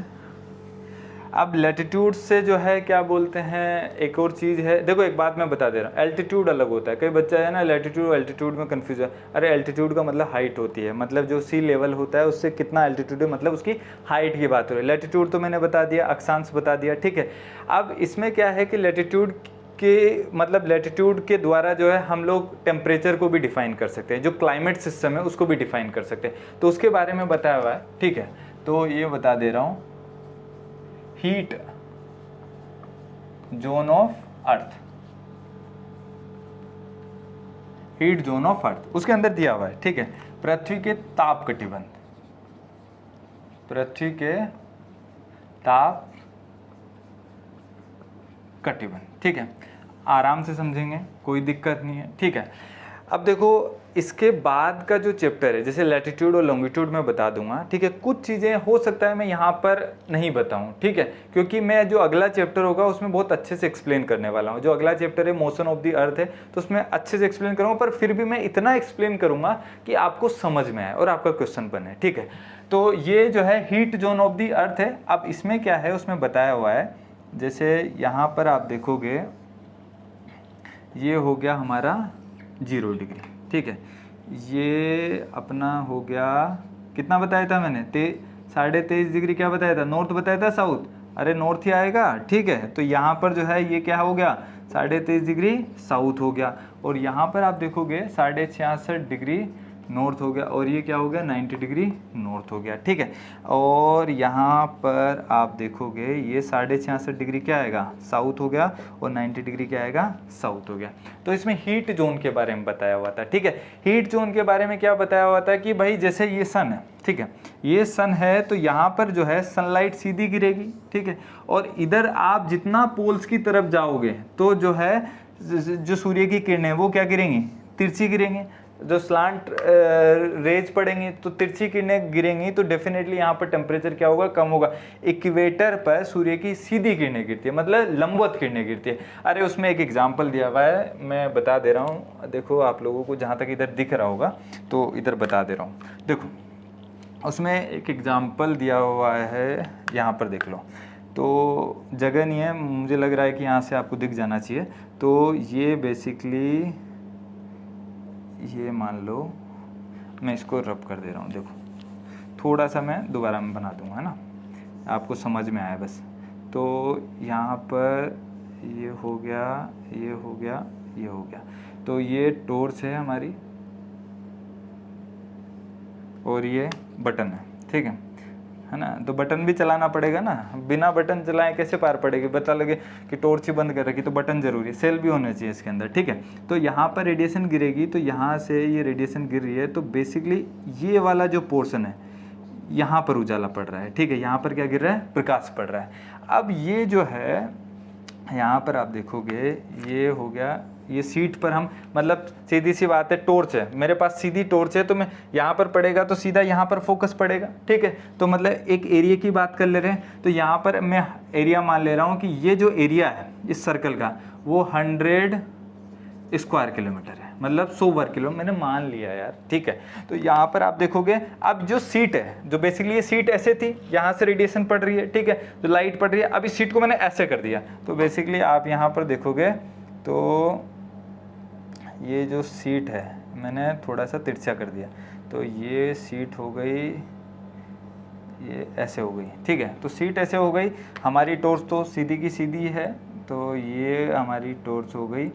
अब लैटिट्यूड से जो है क्या बोलते हैं, एक और चीज़ है, देखो एक बात मैं बता दे रहा हूँ, एल्टीट्यूड अलग होता है। कई बच्चा है ना लैटिट्यूड एल्टीट्यूड में कंफ्यूज है। अरे एल्टीट्यूड का मतलब हाइट होती है, मतलब जो सी लेवल होता है उससे कितना एल्टीट्यूड है, मतलब उसकी हाइट की बात हो रही है। लैटिट्यूड तो मैंने बता दिया, अक्षांश बता दिया, ठीक है। अब इसमें क्या है कि लैटिट्यूड के मतलब लैटिट्यूड के द्वारा जो है हम लोग टेम्परेचर को भी डिफाइन कर सकते हैं, जो क्लाइमेट सिस्टम है उसको भी डिफाइन कर सकते हैं, तो उसके बारे में बताया हुआ है, ठीक है। तो ये बता दे रहा हूँ, heat zone of earth, heat zone of earth उसके अंदर दिया हुआ है, ठीक है। पृथ्वी के ताप कटिबंध, पृथ्वी के ताप कटिबंध, ठीक है, आराम से समझेंगे, कोई दिक्कत नहीं है, ठीक है। अब देखो इसके बाद का जो चैप्टर है, जैसे लैटिट्यूड और लॉन्गिट्यूड में बता दूंगा, ठीक है। कुछ चीज़ें हो सकता है मैं यहाँ पर नहीं बताऊँ, ठीक है, क्योंकि मैं जो अगला चैप्टर होगा उसमें बहुत अच्छे से एक्सप्लेन करने वाला हूँ। जो अगला चैप्टर है मोशन ऑफ द अर्थ है, तो उसमें अच्छे से एक्सप्लेन करूँगा, पर फिर भी मैं इतना एक्सप्लेन करूँगा कि आपको समझ में आए और आपका क्वेश्चन बने, ठीक है। तो ये जो है heat zone of the earth है। अब इसमें क्या है, उसमें बताया हुआ है, जैसे यहाँ पर आप देखोगे ये हो गया हमारा 0 डिग्री, ठीक है। ये अपना हो गया, कितना बताया था मैंने, 23.5 डिग्री क्या बताया था, नॉर्थ बताया था साउथ, अरे नॉर्थ ही आएगा, ठीक है। तो यहाँ पर जो है ये क्या हो गया, 23.5 डिग्री साउथ हो गया, और यहाँ पर आप देखोगे 66.5 डिग्री नॉर्थ हो गया, और ये क्या हो गया 90 डिग्री नॉर्थ हो गया, ठीक है। और यहाँ पर आप देखोगे ये 66.5 डिग्री क्या आएगा, साउथ हो गया, और 90 डिग्री क्या आएगा, साउथ हो गया। तो इसमें हीट जोन के बारे में बताया हुआ था, ठीक है। हीट जोन के बारे में क्या बताया हुआ था कि भाई जैसे ये सन है, ठीक है, ये सन है, तो यहाँ पर जो है सनलाइट सीधी गिरेगी, ठीक है, और इधर आप जितना पोल्स की तरफ जाओगे तो जो है जो सूर्य की किरणें वो क्या गिरेंगी, तिरछी गिरेंगी। जो स्लांट रेज पड़ेंगी तो तिरछी किरणें गिरेंगी, तो डेफिनेटली यहाँ पर टेम्परेचर क्या होगा, कम होगा। इक्वेटर पर सूर्य की सीधी किरणें गिरती है, मतलब लंबवत किरणें गिरती है। अरे उसमें एक एग्जांपल दिया हुआ है, मैं बता दे रहा हूँ, देखो आप लोगों को जहाँ तक इधर दिख रहा होगा तो इधर बता दे रहा हूँ। देखो उसमें एक एग्जाम्पल दिया हुआ है, यहाँ पर देख लो, तो जगह नहीं है, मुझे लग रहा है कि यहाँ से आपको दिख जाना चाहिए। तो ये बेसिकली ये मान लो, मैं इसको रब कर दे रहा हूँ, देखो थोड़ा सा मैं दोबारा में बना दूँगा, है ना, आपको समझ में आया बस। तो यहाँ पर ये हो गया, ये हो गया, ये हो गया, तो ये टॉर्च है हमारी और ये बटन है, ठीक है ना। तो बटन भी चलाना पड़ेगा ना, बिना बटन चलाए कैसे पार पड़ेगी, बता लगे कि टॉर्च ही बंद कर रखी, तो बटन जरूरी है, सेल भी होना चाहिए इसके अंदर, ठीक है। तो यहाँ पर रेडिएशन गिरेगी, तो यहाँ से ये रेडिएशन गिर रही है, तो बेसिकली ये वाला जो पोर्शन है यहाँ पर उजाला पड़ रहा है, ठीक है, यहाँ पर क्या गिर रहा है, प्रकाश पड़ रहा है। अब ये जो है यहाँ पर आप देखोगे ये हो गया, ये सीट पर हम, मतलब सीधी सी बात है, टॉर्च है मेरे पास, सीधी टॉर्च है, तो मैं यहाँ पर पड़ेगा तो सीधा यहाँ पर फोकस पड़ेगा, ठीक है। तो मतलब एक एरिया की बात कर ले रहे हैं, तो यहाँ पर मैं एरिया मान ले रहा हूँ कि ये जो एरिया है इस सर्कल का वो 100 स्क्वायर किलोमीटर है, मतलब 100 वर्ग किलो मैंने मान लिया यार, ठीक है। तो यहाँ पर आप देखोगे, अब जो सीट है, जो बेसिकली ये सीट ऐसे थी, यहाँ से रेडिएशन पड़ रही है, ठीक है, जो लाइट पड़ रही है, अब इस सीट को मैंने ऐसे कर दिया, तो बेसिकली आप यहाँ पर देखोगे तो ये जो सीट है मैंने थोड़ा सा तिरछा कर दिया, तो ये सीट हो गई, ये ऐसे हो गई, ठीक है। तो सीट ऐसे हो गई, हमारी टॉर्च तो सीधी की सीधी है, तो ये हमारी टॉर्च हो गई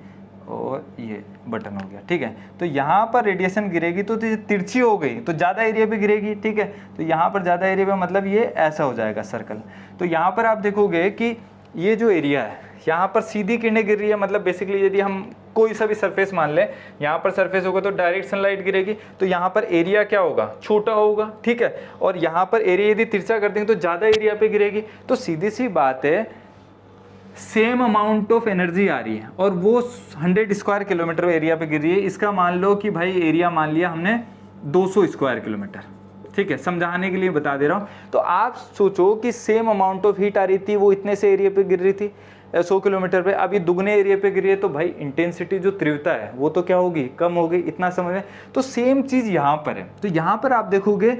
और ये बटन हो गया, ठीक है। तो यहाँ पर रेडिएशन गिरेगी तो तिरछी हो गई, तो ज़्यादा एरिया पे गिरेगी, ठीक है। तो यहाँ पर ज़्यादा एरिया पे मतलब ये ऐसा हो जाएगा सर्कल। तो यहाँ पर आप देखोगे कि ये जो एरिया है यहाँ पर सीधी किरणें गिर रही है, मतलब बेसिकली यदि हम कोई सा भी सरफेस मान लें, यहाँ पर सरफेस होगा तो डायरेक्ट सनलाइट गिरेगी, तो यहाँ पर एरिया क्या होगा, छोटा होगा, ठीक है। और यहाँ पर एरिया यदि तिरछा कर देंगे तो ज़्यादा एरिया पे गिरेगी। तो सीधी सी बात है, सेम अमाउंट ऑफ एनर्जी आ रही है और वो 100 स्क्वायर किलोमीटर एरिया पे गिर रही है। इसका मान लो कि भाई एरिया मान लिया हमने 200 स्क्वायर किलोमीटर, ठीक है, समझाने के लिए बता दे रहा हूँ। तो आप सोचो कि सेम अमाउंट ऑफ हीट आ रही थी, वो इतने से एरिया पे गिर रही थी 100 किलोमीटर पे, अब ये दुगने एरिया पे गिर रही है, तो भाई इंटेंसिटी जो तीव्रता है वो तो क्या होगी, कम होगी। इतना समझ में। तो सेम चीज यहाँ पर है। तो यहाँ पर आप देखोगे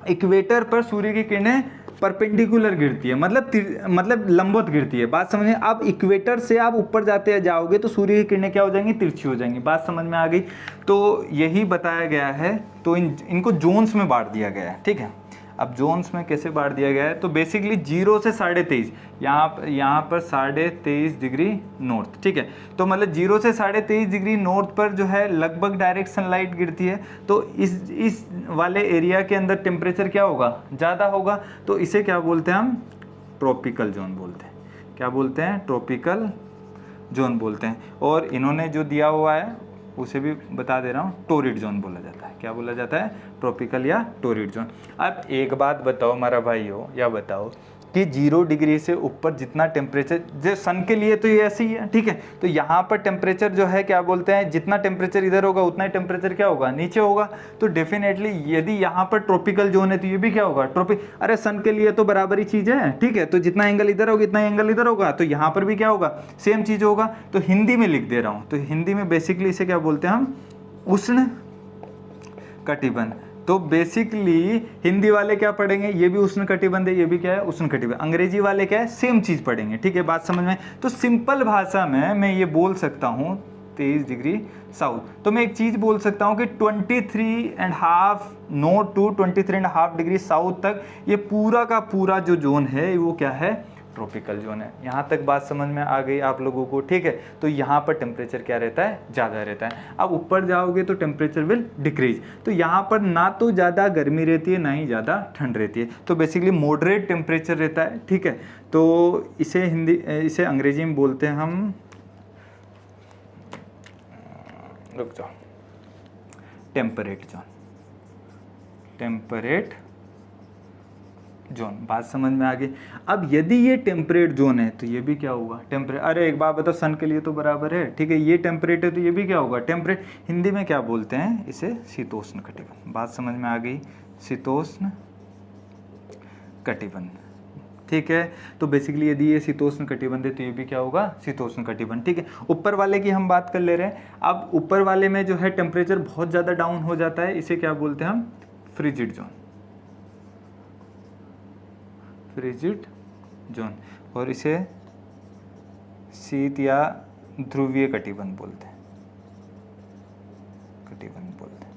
इक्वेटर पर सूर्य की किरणें परपेंडिकुलर गिरती है, मतलब लंबवत गिरती है। बात समझ में। अब इक्वेटर से आप ऊपर जाते जाओगे तो सूर्य की किरणें क्या हो जाएंगी, तिरछी हो जाएंगी। बात समझ में आ गई। तो यही बताया गया है। तो इनको जोन्स में बांट दिया गया है, ठीक है। अब जोन्स में कैसे बांट दिया गया है, तो बेसिकली 0 से 23.5, यहाँ पर 23.5 डिग्री नॉर्थ, ठीक है। तो मतलब 0 से 23.5 डिग्री नॉर्थ पर जो है लगभग डायरेक्ट सनलाइट गिरती है। तो इस वाले एरिया के अंदर टेम्परेचर क्या होगा, ज़्यादा होगा। तो इसे क्या बोलते हैं हम, ट्रॉपिकल जोन बोलते हैं। क्या बोलते हैं, ट्रॉपिकल जोन बोलते हैं। और इन्होंने जो दिया हुआ है उसे भी बता दे रहा हूँ, टोरिड जोन बोला जाता है। क्या बोला जाता है, ट्रॉपिकल या टोरिड जोन। अब एक बात बताओ हमारा भाई हो, या बताओ कि 0 डिग्री से ऊपर जितना टेम्परेचर, जो सन के लिए तो ये ऐसे ही है, ठीक है। तो यहाँ पर टेम्परेचर जो है क्या बोलते हैं, जितना टेम्परेचर इधर होगा उतना ही टेम्परेचर क्या होगा, नीचे होगा। तो डेफिनेटली यदि यहाँ पर ट्रॉपिकल जोन है तो ये भी क्या होगा, अरे सन के लिए तो बराबर ही चीज़ है, ठीक है। तो जितना एंगल इधर होगा इतना एंगल इधर होगा, तो यहाँ पर भी क्या होगा, सेम चीज़ होगा। तो हिंदी में लिख दे रहा हूँ। तो हिंदी में बेसिकली इसे क्या बोलते हैं हम, उष्ण कटिबंध। तो बेसिकली हिंदी वाले क्या पढ़ेंगे, ये भी उष्ण कटिबंध है, ये भी क्या है, उष्ण कटिबंध। अंग्रेजी वाले क्या है, सेम चीज पढ़ेंगे, ठीक है। बात समझ में। तो सिंपल भाषा में मैं ये बोल सकता हूँ 23 डिग्री साउथ। तो मैं एक चीज बोल सकता हूँ कि 23.5 नॉर्थ टू 23.5 डिग्री साउथ तक ये पूरा का पूरा जो जोन है वो क्या है, ट्रॉपिकल जोन है। यहाँ तक बात समझ में आ गई आप लोगों को, ठीक है। तो यहाँ पर टेम्परेचर क्या रहता है, ज़्यादा रहता है। अब ऊपर जाओगे तो टेम्परेचर विल डिक्रीज। तो यहाँ पर ना तो ज़्यादा गर्मी रहती है ना ही ज़्यादा ठंड रहती है। तो बेसिकली मॉडरेट टेम्परेचर रहता है, ठीक है। तो इसे अंग्रेजी में बोलते हैं हम, रुक जाओ, टेम्परेट जोन, टेम्परेट जोन। बात समझ में आ गई। अब यदि ये टेम्परेट जोन है तो ये भी क्या होगा, टेम्परेट। अरे एक बात बताओ, सन के लिए तो बराबर है, ठीक है। ये टेम्परेट है तो ये भी क्या होगा, टेम्परेट। हिंदी में क्या बोलते हैं इसे, शीतोष्ण कटिबंध। बात समझ में आ गई, शीतोष्ण कटिबंध, ठीक है। तो बेसिकली यदि ये शीतोष्ण कटिबंध है तो ये भी क्या होगा, शीतोष्ण कटिबंध, ठीक है। ऊपर वाले की हम बात कर ले रहे हैं। अब ऊपर वाले में जो है टेम्परेचर बहुत ज़्यादा डाउन हो जाता है, इसे क्या बोलते हैं हम, फ्रिजिड जोन, फ्रिजिड जोन। और इसे शीत या ध्रुवीय कटिबंध बोलते हैं, कटिबंध बोलते हैं।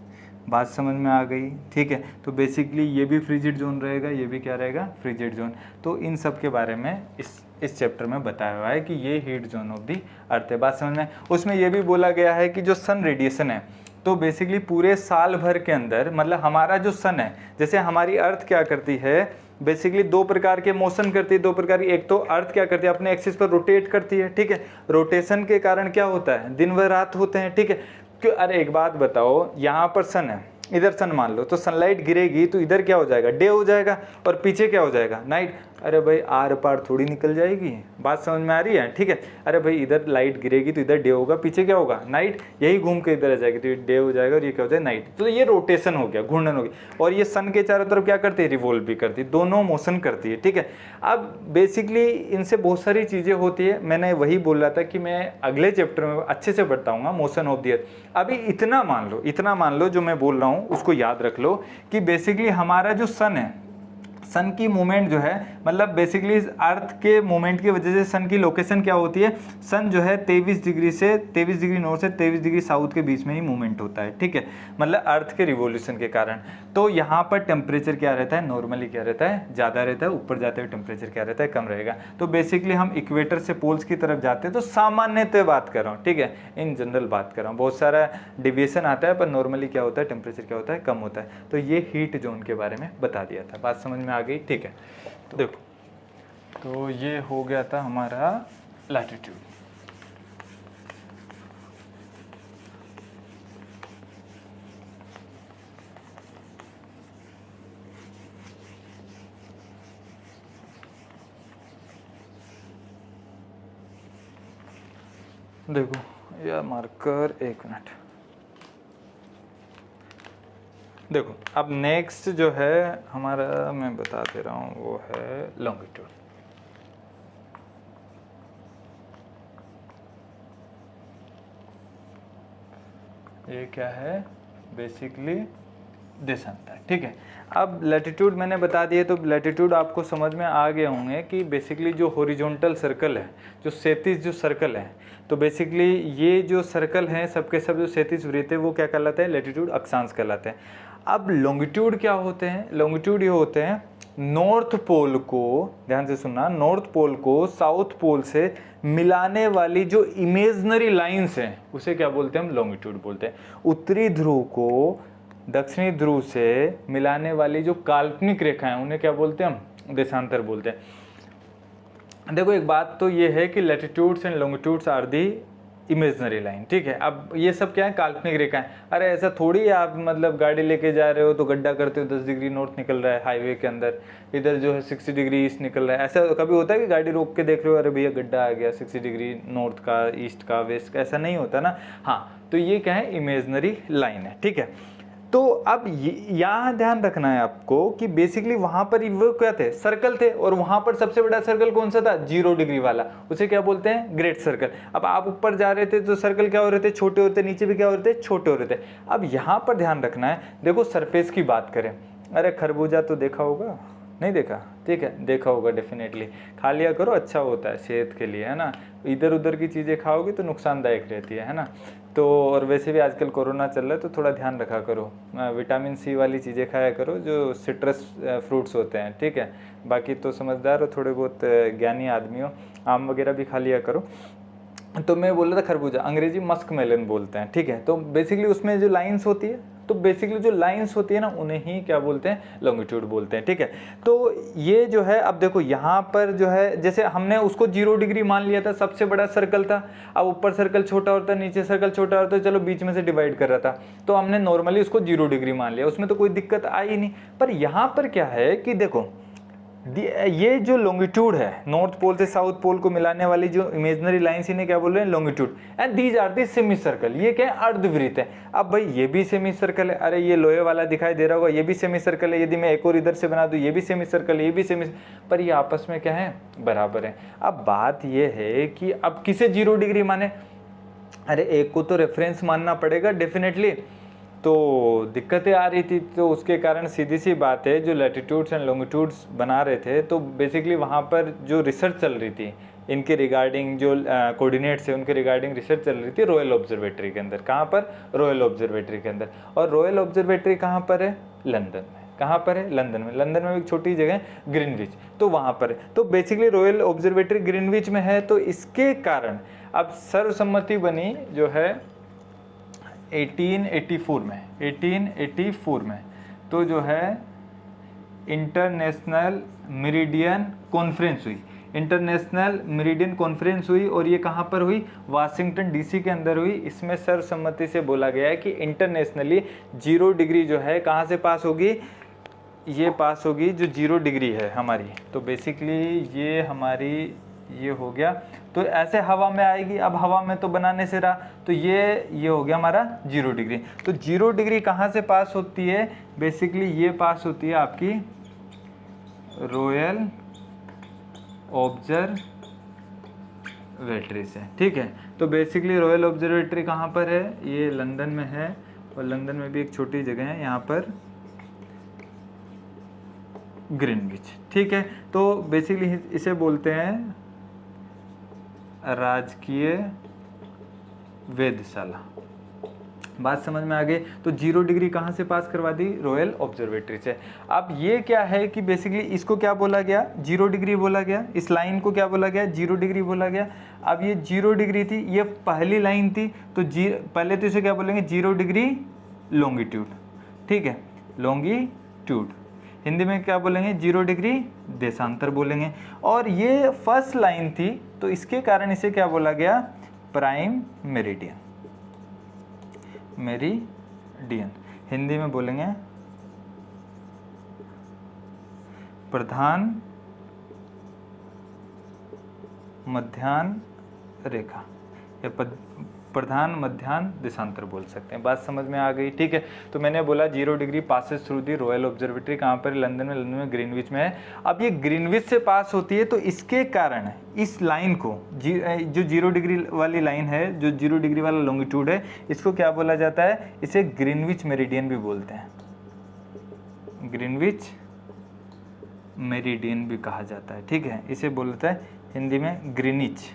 बात समझ में आ गई, ठीक है। तो बेसिकली ये भी फ्रिजिड जोन रहेगा, ये भी क्या रहेगा, फ्रिजिड जोन। तो इन सब के बारे में इस चैप्टर में बताया हुआ है कि ये हीट जोन ऑफ दी अर्थ है। बात समझ में। उसमें ये भी बोला गया है कि जो सन रेडिएशन है, तो बेसिकली पूरे साल भर के अंदर, मतलब हमारा जो सन है, जैसे हमारी अर्थ क्या करती है, बेसिकली 2 प्रकार के मोशन करती है, 2 प्रकार की। एक तो अर्थ क्या करती है, अपने एक्सिस पर रोटेट करती है, ठीक है। रोटेशन के कारण क्या होता है, दिन व रात होते हैं, ठीक है। क्यों, अरे एक बात बताओ, यहाँ पर सन है, इधर सन मान लो, तो सनलाइट गिरेगी तो इधर क्या हो जाएगा, डे हो जाएगा, और पीछे क्या हो जाएगा, नाइट। अरे भाई आर पार थोड़ी निकल जाएगी। बात समझ में आ रही है, ठीक है। अरे भाई इधर लाइट गिरेगी तो इधर डे होगा, पीछे क्या होगा, नाइट। यही घूम के इधर आ जाएगी तो ये डे हो जाएगा और ये क्या हो जाएगा, नाइट। तो ये रोटेशन हो गया, घूर्णन हो गया। और ये सन के चारों तरफ क्या करती है, रिवॉल्व भी करती है, दोनों मोशन करती है, ठीक है। अब बेसिकली इनसे बहुत सारी चीज़ें होती है। मैंने वही बोल रहा था कि मैं अगले चैप्टर में अच्छे से बताऊंगा मोशन ऑफ द अर्थ। अभी इतना मान लो जो मैं बोल रहा हूँ उसको याद रख लो कि बेसिकली हमारा जो सन है, सन की मूवमेंट जो है, मतलब बेसिकली अर्थ के मूवमेंट की वजह से सन की लोकेशन क्या होती है, सन जो है 23 डिग्री नॉर्थ से 23 डिग्री साउथ के बीच में ही मूवमेंट होता है, ठीक है। मतलब अर्थ के रिवोल्यूशन के कारण। तो यहाँ पर टेम्परेचर क्या रहता है, नॉर्मली क्या रहता है, ज़्यादा रहता है। ऊपर जाते हुए टेम्परेचर क्या रहता है, कम रहेगा। तो बेसिकली हम इक्वेटर से पोल्स की तरफ जाते हैं, तो सामान्यतः बात कर रहा हूँ, ठीक है, इन जनरल बात कर रहा हूँ। बहुत सारा डिविएशन आता है, पर नॉर्मली क्या होता है, टेम्परेचर क्या होता है, कम होता है। तो ये हीट जोन के बारे में बता दिया था। बात समझ में आ गई, ठीक है। तो देखो, तो ये हो गया था हमारा लैटिट्यूड। देखो यह मार्कर, एक मिनट, देखो अब नेक्स्ट जो है हमारा, मैं बता दे रहा हूँ, वो है लॉन्गिट्यूड। ये क्या है, बेसिकली देशांतर, ठीक है। अब लैटिट्यूड मैंने बता दिए, तो लैटिट्यूड आपको समझ में आ गए होंगे कि बेसिकली जो हॉरिजॉन्टल सर्कल है, जो 37 जो सर्कल है, तो बेसिकली ये जो सर्कल हैं सबके सब जो 37 वृत्त है वो क्या कहलाते हैं, लैटिट्यूड अक्षांश कहलाते हैं। अब लॉन्गिट्यूड क्या होते हैं, लॉन्गिट्यूड ये होते हैं नॉर्थ पोल को, ध्यान से सुनना, नॉर्थ पोल को साउथ पोल से मिलाने वाली जो इमेजनरी लाइंस हैं उसे क्या बोलते हैं, हम लॉन्गिट्यूड बोलते हैं। उत्तरी ध्रुव को दक्षिणी ध्रुव से मिलाने वाली जो काल्पनिक रेखाएं उन्हें क्या बोलते हैं, हम देशांतर बोलते हैं। देखो एक बात तो ये है कि latitudes and longitudes are the imaginary line, ठीक है। अब ये सब क्या है, काल्पनिक रेखाएं। अरे ऐसा थोड़ी है आप मतलब गाड़ी लेके जा रहे हो तो गड्ढा करते हो 10 डिग्री नॉर्थ निकल रहा है हाईवे के अंदर, इधर जो है 60 डिग्री ईस्ट निकल रहा है। ऐसा कभी होता है कि गाड़ी रोक के देख रहे हो, अरे भैया गड्ढा आ गया 60 डिग्री नॉर्थ का, ईस्ट का, वेस्ट का, ऐसा नहीं होता ना। हाँ, तो ये क्या है, इमेजनरी लाइन है, ठीक है। तो अब यहाँ ध्यान रखना है आपको कि बेसिकली वहां पर वो क्या थे, सर्कल थे, और वहां पर सबसे बड़ा सर्कल कौन सा था, 0 डिग्री वाला, उसे क्या बोलते हैं, ग्रेट सर्कल। अब आप ऊपर जा रहे थे तो सर्कल क्या हो रहे थे, छोटे होते, नीचे भी क्या हो रहे थे, छोटे हो रहे थे। अब यहाँ पर ध्यान रखना है, देखो सरफेस की बात करें, अरे खरबूजा तो देखा होगा, नहीं देखा, ठीक है, देखा होगा डेफिनेटली, खा लिया करो, अच्छा होता है सेहत के लिए, है ना। इधर उधर की चीज़ें खाओगे तो नुकसानदायक रहती है ना। तो और वैसे भी आजकल कोरोना चल रहा है तो थोड़ा ध्यान रखा करो, विटामिन सी वाली चीज़ें खाया करो जो सिट्रस फ्रूट्स होते हैं, ठीक है। बाकी तो समझदार हो, थोड़े बहुत ज्ञानी आदमी हो, आम वगैरह भी खा लिया करो। तो मैं बोल रहा था खरबूजा, अंग्रेजी मस्क मेलन बोलते हैं, ठीक है। तो बेसिकली उसमें जो लाइंस होती है, तो बेसिकली जो लाइंस होती है ना उन्हें ही क्या बोलते हैं, लॉन्गिट्यूड बोलते हैं, ठीक है। तो ये जो है, अब देखो यहाँ पर जो है, जैसे हमने उसको 0 डिग्री मान लिया था, सबसे बड़ा सर्कल था। अब ऊपर सर्कल छोटा होता है, नीचे सर्कल छोटा होता है, चलो बीच में से डिवाइड कर रहा था, तो हमने नॉर्मली उसको 0 डिग्री मान लिया, उसमें तो कोई दिक्कत आई नहीं। पर यहाँ पर क्या है कि देखो ये जो लॉन्गिट्यूड है, नॉर्थ पोल से साउथ पोल को मिलाने वाली जो इमेजिनरी लाइंस, इन्हें क्या बोल रहे हैं, longitude. And these are the semi circle, ये क्या है, अर्धवृत्त है। अब भाई ये भी सेमी सर्कल है, अरे ये लोहे वाला दिखाई दे रहा होगा, ये भी सेमी सर्कल है, यदि मैं एक और इधर से बना दूं ये भी सेमी सर्कल है, ये भी सेमी, पर ये आपस में क्या है, बराबर है। अब बात ये है कि अब किसे 0 डिग्री माने, अरे एक को तो रेफरेंस मानना पड़ेगा डेफिनेटली, तो दिक्कतें आ रही थी। तो उसके कारण सीधी सी बात है, जो लैटिट्यूड्स एंड लॉन्गिट्यूड्स बना रहे थे, तो बेसिकली वहाँ पर जो रिसर्च चल रही थी इनके रिगार्डिंग, जो कोऑर्डिनेट्स है उनके रिगार्डिंग रिसर्च चल रही थी रॉयल ऑब्जर्वेटरी के अंदर। कहाँ पर, रॉयल ऑब्जर्वेटरी के अंदर। और रॉयल ऑब्जर्वेटरी कहाँ पर है, लंदन में। कहाँ पर है, लंदन में। लंदन में एक छोटी जगह ग्रीनविच, तो वहाँ पर है। तो बेसिकली रॉयल ऑब्जर्वेटरी ग्रीनविच में है, तो इसके कारण अब सर्वसम्मति बनी जो है 1884 में, तो जो है इंटरनेशनल मेरिडियन कॉन्फ्रेंस हुई, इंटरनेशनल मेरिडियन कॉन्फ्रेंस हुई, और ये कहाँ पर हुई, वाशिंगटन डीसी के अंदर हुई। इसमें सर्वसम्मति से बोला गया है कि इंटरनेशनली 0 डिग्री जो है कहाँ से पास होगी, ये पास होगी जो 0 डिग्री है हमारी, तो बेसिकली ये हमारी ये हो गया। तो ऐसे हवा में आएगी, अब हवा में तो बनाने से रहा, तो ये हो गया हमारा 0 डिग्री। तो 0 डिग्री कहाँ से पास होती है, बेसिकली ये पास होती है आपकी रॉयल ऑब्जर्वेटरी से, ठीक है। तो बेसिकली रॉयल ऑब्जर्वेटरी कहाँ पर है, ये लंदन में है, और लंदन में भी एक छोटी जगह है यहाँ पर, ग्रीनविच, ठीक है। तो बेसिकली इसे बोलते हैं राजकीय वेधशाला। बात समझ में आ गई। तो 0 डिग्री कहाँ से पास करवा दी, रॉयल ऑब्जर्वेटरी से। अब ये क्या है कि बेसिकली इसको क्या बोला गया, 0 डिग्री बोला गया, इस लाइन को क्या बोला गया, 0 डिग्री बोला गया। अब ये 0 डिग्री थी, ये पहली लाइन थी, तो पहले तो इसे क्या बोलेंगे, 0 डिग्री लॉन्गिट्यूड, ठीक है, लॉन्गिट्यूड। हिंदी में क्या बोलेंगे, 0 डिग्री देशांतर बोलेंगे। और ये फर्स्ट लाइन थी, तो इसके कारण इसे क्या बोला गया, प्राइम मेरिडियन, मेरिडियन। हिंदी में बोलेंगे प्रधान मध्याह्न रेखा, या प्रधान मध्यान्ह देशांतर बोल सकते हैं। बात समझ में आ गई, ठीक है। तो मैंने बोला 0 degree passes through the royal observatory, कहाँ पर, लंदन में ग्रीनविच में है। अब ये ग्रीनविच से पास होती है, तो इसके कारण इस लाइन को जो 0 डिग्री वाली लाइन है, जो 0 डिग्री वाला लॉन्गिट्यूड है, इसको क्या बोला जाता है, इसे ग्रीनविच मेरिडियन भी बोलते हैं, ग्रीनविच मेरिडियन भी कहा जाता है, ठीक है। इसे बोलता है हिंदी में ग्रीनिच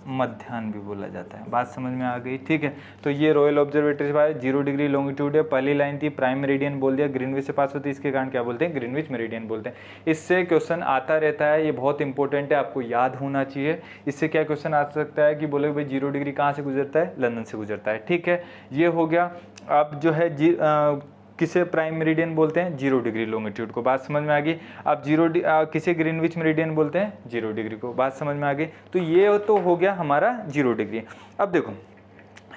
मध्याह्न भी बोला जाता है। बात समझ में आ गई, ठीक है। तो ये रॉयल ऑब्जर्वेटरी से पास 0 डिग्री लॉन्गिट्यूड है, पहली लाइन थी, प्राइम मेरिडियन बोल दिया, ग्रीनविच से पास होती है, इसके कारण क्या बोलते हैं, ग्रीनविच मेरिडियन बोलते हैं। इससे क्वेश्चन आता रहता है, ये बहुत इंपॉर्टेंट है, आपको याद होना चाहिए। इससे क्या क्वेश्चन आ सकता है कि बोले भाई 0 डिग्री कहाँ से गुजरता है, लंदन से गुजरता है, ठीक है। ये हो गया। अब जो है किसे प्राइम मेरिडियन बोलते हैं, 0 डिग्री लॉन्गिट्यूड को। बात समझ में आ गई। अब किसे ग्रीनविच मेरिडियन बोलते हैं, 0 डिग्री को। बात समझ में आ गई। तो ये तो हो गया हमारा 0 डिग्री। अब देखो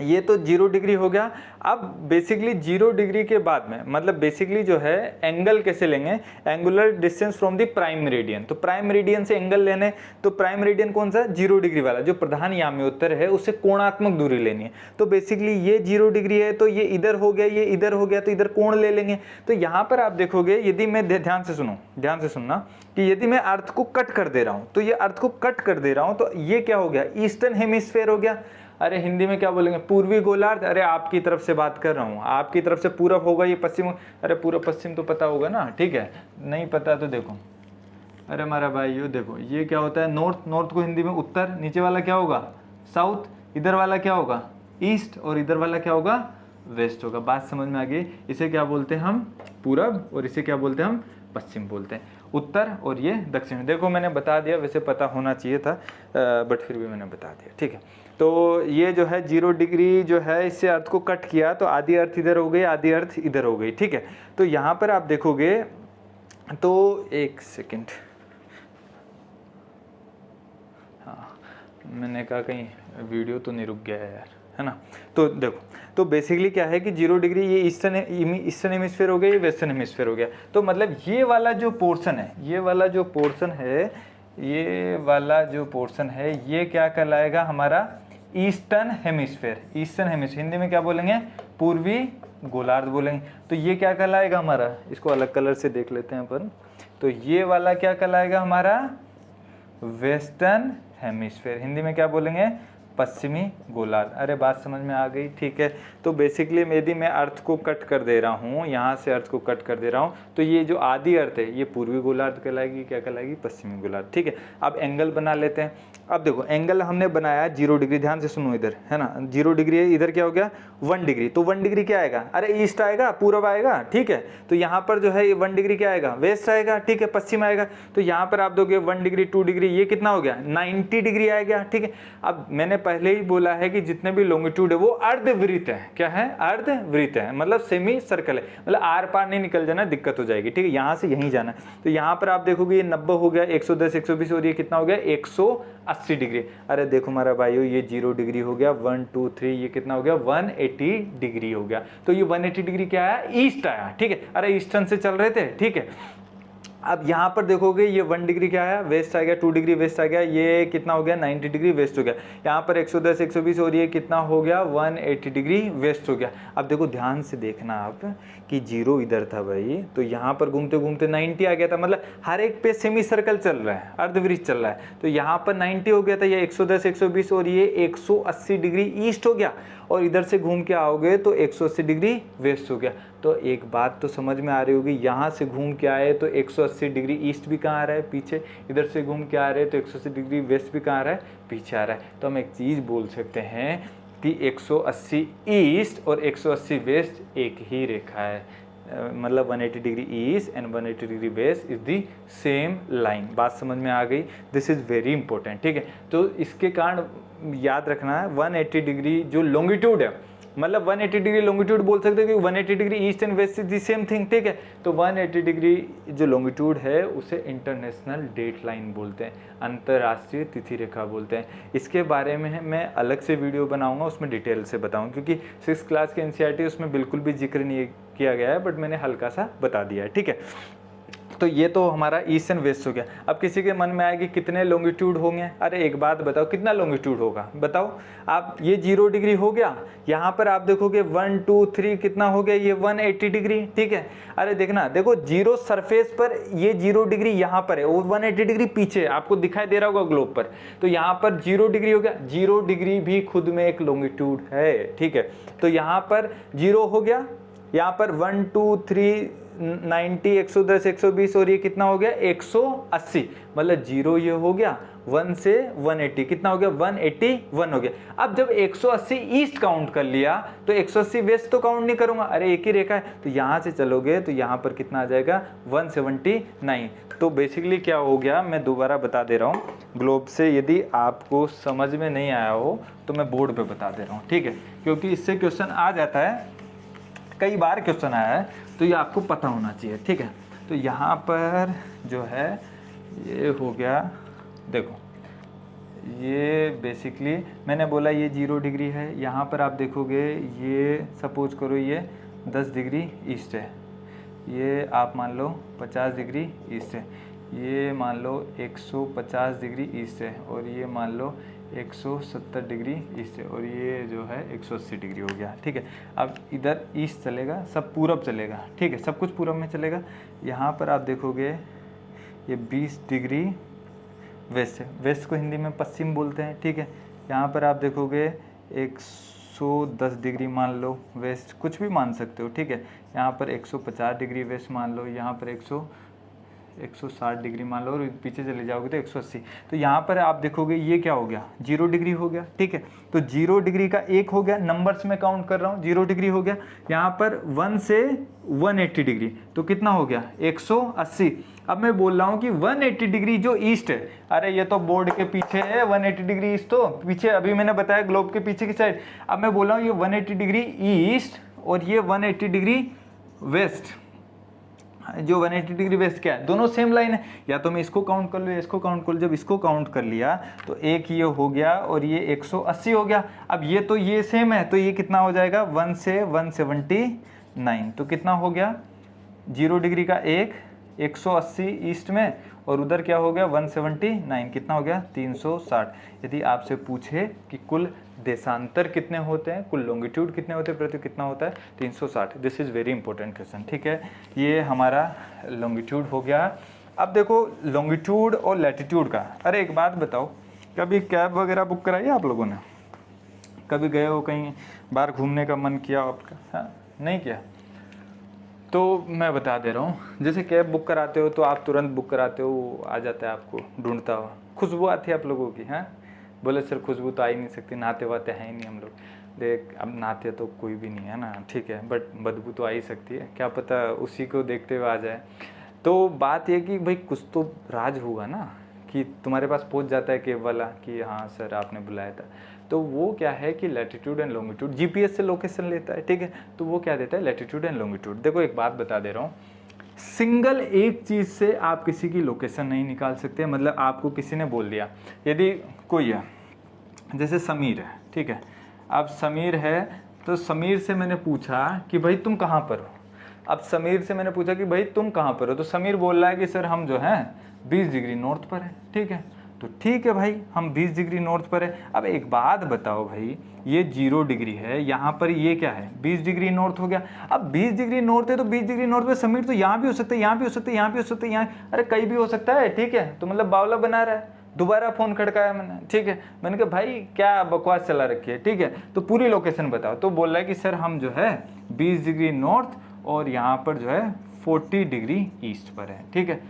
ये तो 0 डिग्री हो गया। अब बेसिकली 0 डिग्री के बाद में मतलब बेसिकली जो है एंगल कैसे लेंगे, angular distance from the prime meridian. तो प्राइम मेरिडियन से एंगल लेने, तो प्राइम मेरिडियन कौन सा, 0 डिग्री वाला, जो प्रधान याम्योत्तर है, उससे कोणात्मक दूरी लेनी है। तो बेसिकली ये 0 डिग्री है, तो ये इधर हो गया, ये इधर हो गया, तो इधर कोण ले लेंगे। तो यहाँ पर आप देखोगे, यदि मैं ध्यान से सुनना कि यदि मैं अर्थ को कट कर दे रहा हूँ, तो ये अर्थ को कट कर दे रहा हूँ, तो ये क्या हो गया, ईस्टर्न हेमिस्फेयर हो गया। अरे हिंदी में क्या बोलेंगे, पूर्वी गोलार्ध। अरे आपकी तरफ से बात कर रहा हूँ, आपकी तरफ से पूरब होगा, ये पश्चिम। अरे पूरब पश्चिम तो पता होगा ना, ठीक है। नहीं पता तो देखो, अरे हमारा भाई यो देखो, ये क्या होता है, नॉर्थ को हिंदी में उत्तर, नीचे वाला क्या होगा, साउथ, इधर वाला क्या होगा, ईस्ट, और इधर वाला क्या होगा, वेस्ट होगा। बात समझ में आ गई। इसे क्या बोलते हैं हम, पूरब, और इसे क्या बोलते हैं हम, पश्चिम बोलते हैं, उत्तर, और ये दक्षिण। देखो मैंने बता दिया, वैसे पता होना चाहिए था बट फिर भी मैंने बता दिया, ठीक है। तो ये जो है 0 डिग्री जो है, इससे अर्थ को कट किया, तो आधी अर्थ इधर हो गई, आधी अर्थ इधर हो गई, ठीक है। तो यहाँ पर आप देखोगे, तो एक सेकेंड, हाँ मैंने कहा कहीं वीडियो तो नहीं रुक गया है यार, है ना। तो देखो, तो बेसिकली क्या है कि 0 डिग्री ये ईस्टर्न हेमिस्फीयर हो गया, ये वेस्टर्न हेमिस्फीयर हो गया। तो मतलब ये वाला जो पोर्शन है, ये वाला जो पोर्शन है, ये क्या कहलाएगा हमारा, ईस्टर्न हेमिस्फीयर। हिंदी में क्या बोलेंगे, पूर्वी गोलार्ध बोलेंगे। तो ये क्या कहलाएगा हमारा, इसको अलग कलर से देख लेते हैं अपन। तो ये वाला क्या कहलाएगा हमारा, वेस्टर्न हेमिस्फीयर। हिंदी में क्या बोलेंगे, पश्चिमी गोलार्ध। अरे बात समझ में आ गई, ठीक है। तो बेसिकली यदि मैं अर्थ को कट कर दे रहा हूँ, यहाँ से अर्थ को कट कर दे रहा हूँ, तो ये जो आधी अर्थ है, ये पूर्वी गोलार्ध कहलाएगी, क्या कहलाएगी, पश्चिमी गोलार्ध, ठीक है। अब एंगल बना लेते हैं। अब देखो एंगल हमने बनाया 0 डिग्री, ध्यान से सुनो इधर, है ना, 0 डिग्री है, इधर क्या हो गया 1 डिग्री। तो 1 डिग्री क्या आएगा, अरे ईस्ट आएगा, पूरब आएगा, ठीक है। तो यहाँ पर जो है 1 डिग्री क्या आएगा, वेस्ट आएगा, ठीक है, पश्चिम आएगा। तो यहाँ पर आप दोगे 1 डिग्री 2 डिग्री, ये कितना हो गया, 90 डिग्री आ गया, ठीक है। अब मैंने पहले ही बोला है कि जितने भी लॉन्गिट्यूड है वो अर्धवृत्त है, क्या है, अर्धवृत्त है, मतलब सेमी सर्कल है, मतलब आर पार नहीं निकल जाना, दिक्कत हो जाएगी, ठीक है। यहाँ से यहीं जाना है। तो यहाँ पर आप देखोगे ये 90 हो गया, 110, 120, और ये कितना हो गया, 180 डिग्री। अरे देखो हमारा भाइयों, ये 0 डिग्री हो गया, 1 2 3, ये कितना हो गया, 180 डिग्री हो गया। तो ये 180 डिग्री क्या आया, ईस्ट आया, ठीक है। अरे ईस्टर्न से चल रहे थे, ठीक है। अब यहाँ पर देखोगे ये 1 डिग्री क्या है, वेस्ट आ गया, 2 डिग्री वेस्ट आ गया, ये कितना हो गया, 90 डिग्री वेस्ट हो गया। यहाँ पर 110, 120, और ये कितना हो गया, 180 डिग्री वेस्ट हो गया। अब देखो ध्यान से देखना आप कि 0 इधर था भाई, तो यहाँ पर घूमते घूमते 90 आ गया था, मतलब हर एक पे सेमी सर्कल चल रहा है, अर्धवृत्त चल रहा है। तो यहाँ पर 90 हो गया था, ये 110, 120, और ये 180 डिग्री ईस्ट हो गया, और इधर से घूम के आओगे तो 180 डिग्री वेस्ट हो गया। तो एक बात तो समझ में आ रही होगी, यहाँ से घूम के आए तो 180 डिग्री ईस्ट भी कहाँ आ रहा है, पीछे। इधर से घूम के आ रहे तो 180 डिग्री वेस्ट भी कहाँ आ रहा है, पीछे आ रहा है। तो हम एक चीज़ बोल सकते हैं कि 180 ईस्ट और 180 वेस्ट एक ही रेखा है, मतलब 180 degree east and 180 degree west is the same line. बात समझ में आ गई, दिस इज़ वेरी इंपॉर्टेंट, ठीक है। तो इसके कारण याद रखना है 180 डिग्री जो लॉन्गिट्यूड है, मतलब 180 डिग्री लॉन्गिट्यूड बोल सकते हो कि 180 degree east and west is the same thing, ठीक है। तो 180 डिग्री जो लॉन्गिट्यूड है उसे इंटरनेशनल डेट लाइन बोलते हैं, अंतर्राष्ट्रीय तिथि रेखा बोलते हैं। इसके बारे में मैं अलग से वीडियो बनाऊंगा, उसमें डिटेल से बताऊँ, क्योंकि 6th क्लास के NCERT उसमें बिल्कुल भी जिक्र नहीं किया गया है, बट मैंने हल्का सा बता दिया है, ठीक है। तो ये तो हमारा ईस्ट एंड वेस्ट हो गया। अब किसी के मन में आएगी कितने लॉन्गिट्यूड होंगे, अरे एक बात बताओ कितना लॉन्गिट्यूड होगा बताओ आप। ये 0 डिग्री हो गया, यहाँ पर आप देखोगे 1 2 3 कितना हो गया, ये 180 डिग्री, ठीक है। अरे देखना, देखो जीरो सरफेस पर ये 0 डिग्री यहाँ पर है, वो 180 डिग्री पीछे आपको दिखाई दे रहा होगा ग्लोब पर, तो यहाँ पर 0 डिग्री हो गया। 0 डिग्री भी खुद में एक लॉन्गिट्यूड है, ठीक है। तो यहाँ पर 0 हो गया, यहाँ पर 1 2 3 90 110 120 और ये कितना हो गया 180, मतलब 0 ये हो गया, 1 से 180 कितना हो गया 181 हो गया। अब जब 180 ईस्ट काउंट कर लिया तो 180 वेस्ट तो काउंट नहीं करूंगा, अरे एक ही रेखा है, तो यहाँ से चलोगे तो यहाँ पर कितना आ जाएगा 179। तो बेसिकली क्या हो गया, मैं दोबारा बता दे रहा हूँ ग्लोब से, यदि आपको समझ में नहीं आया हो तो मैं बोर्ड पे बता दे रहा हूँ, ठीक है, क्योंकि इससे क्वेश्चन आ जाता है, कई बार क्वेश्चन आया है, तो ये आपको पता होना चाहिए, ठीक है। तो यहाँ पर जो है ये हो गया, देखो ये बेसिकली मैंने बोला ये 0 डिग्री है, यहाँ पर आप देखोगे ये सपोज करो ये 10 डिग्री ईस्ट है, ये आप मान लो 50 डिग्री ईस्ट है, ये मान लो 150 डिग्री ईस्ट है, और ये मान लो 170 डिग्री ईस्ट है, और ये जो है 180 डिग्री हो गया, ठीक है। अब इधर ईस्ट चलेगा, सब पूरब चलेगा, ठीक है, सब कुछ पूरब में चलेगा। यहाँ पर आप देखोगे ये 20 डिग्री वेस्ट है, वेस्ट को हिंदी में पश्चिम बोलते हैं, ठीक है। यहाँ पर आप देखोगे 110 डिग्री मान लो वेस्ट, कुछ भी मान सकते हो, ठीक है। यहाँ पर 150 डिग्री वेस्ट मान लो, यहाँ पर 160 डिग्री मान लो, और पीछे चले जाओगे तो 180। तो यहाँ पर आप देखोगे ये क्या हो गया 0 डिग्री हो गया, ठीक है। तो 0 डिग्री का 1 हो गया, नंबर्स में काउंट कर रहा हूँ, 0 डिग्री हो गया। यहाँ पर 1 से 180 डिग्री तो कितना हो गया 180। अब मैं बोल रहा हूँ कि 180 डिग्री जो ईस्ट है, अरे ये तो बोर्ड के पीछे है 180 डिग्री ईस्ट, तो पीछे अभी मैंने बताया ग्लोब के पीछे की साइड। अब मैं बोल रहा हूँ ये 180 डिग्री ईस्ट और ये 180 डिग्री वेस्ट, जो 180 डिग्री वेस्ट क्या है, दोनों सेम लाइन है, या तो मैं इसको काउंट कर लूँ, इसको काउंट कर लूँ। जब इसको काउंट कर लिया तो एक ये हो गया और ये 180 हो गया। अब ये तो ये सेम है, तो ये कितना हो जाएगा 1 से 179, तो कितना हो गया 0 डिग्री का 180 ईस्ट में, और उधर क्या हो गया 179, कितना हो गया 360। यदि आपसे पूछे कि कुल देशांतर कितने होते हैं, कुल लॉन्गिट्यूड कितने होते हैं, प्रति कितना होता है 360। This is very important question, ठीक है। ये हमारा लॉन्गिट्यूड हो गया। अब देखो लॉन्गिट्यूड और लैटिट्यूड का, अरे एक बात बताओ, कभी कैब वगैरह बुक कराई है आप लोगों ने? कभी गए हो कहीं बाहर घूमने का मन किया आपका? हाँ, नहीं किया? तो मैं बता दे रहा हूँ, जैसे कैब बुक कराते हो तो आप तुरंत बुक कराते हो, आ जाता है आपको ढूंढता हुआ, खुशबू आती है आप लोगों की, हैं? बोले सर खुशबू तो आ ही नहीं सकती, नहाते वाते हैं ही नहीं हम लोग। देख अब नहाते तो कोई भी नहीं है ना, ठीक है, बट बदबू तो आ ही सकती है, क्या पता उसी को देखते हुए आ जाए। तो बात ये कि भाई कुछ तो राज होगा ना कि तुम्हारे पास पहुंच जाता है कैब वाला कि हाँ सर आपने बुलाया था। तो वो क्या है कि लैटिट्यूड एंड लॉन्गिट्यूड, जीपीएस से लोकेशन लेता है, ठीक है, तो वो क्या देता है लैटिट्यूड एंड लॉन्गिट्यूड। देखो एक बात बता दे रहा हूँ, सिंगल एक चीज़ से आप किसी की लोकेशन नहीं निकाल सकते। मतलब आपको किसी ने बोल दिया, यदि कोई है जैसे समीर है, ठीक है, अब समीर है तो समीर से मैंने पूछा कि भाई तुम कहाँ पर हो। अब समीर से मैंने पूछा कि भाई तुम कहाँ पर हो, तो समीर बोल रहा है कि सर हम जो हैं 20 डिग्री नॉर्थ पर है, ठीक है। तो ठीक है भाई, हम 20 डिग्री नॉर्थ पर है। अब एक बात बताओ भाई, ये 0 डिग्री है, यहाँ पर ये क्या है 20 डिग्री नॉर्थ हो गया। अब 20 डिग्री नॉर्थ है तो 20 डिग्री नॉर्थ पे समीर तो यहाँ भी हो सकता है, यहाँ भी हो सकता है, यहाँ भी हो सकता है, यहाँ, अरे कहीं भी हो सकता है, ठीक है। तो मतलब बावला बना रहा है। दोबारा फ़ोन खड़काया मैंने, ठीक है, मैंने कहा भाई क्या बकवास चला रखी है, ठीक है, तो पूरी लोकेशन बताओ। तो बोल रहा है कि सर हम जो है 20 डिग्री नॉर्थ और यहाँ पर जो है 40 डिग्री ईस्ट पर है, ठीक है।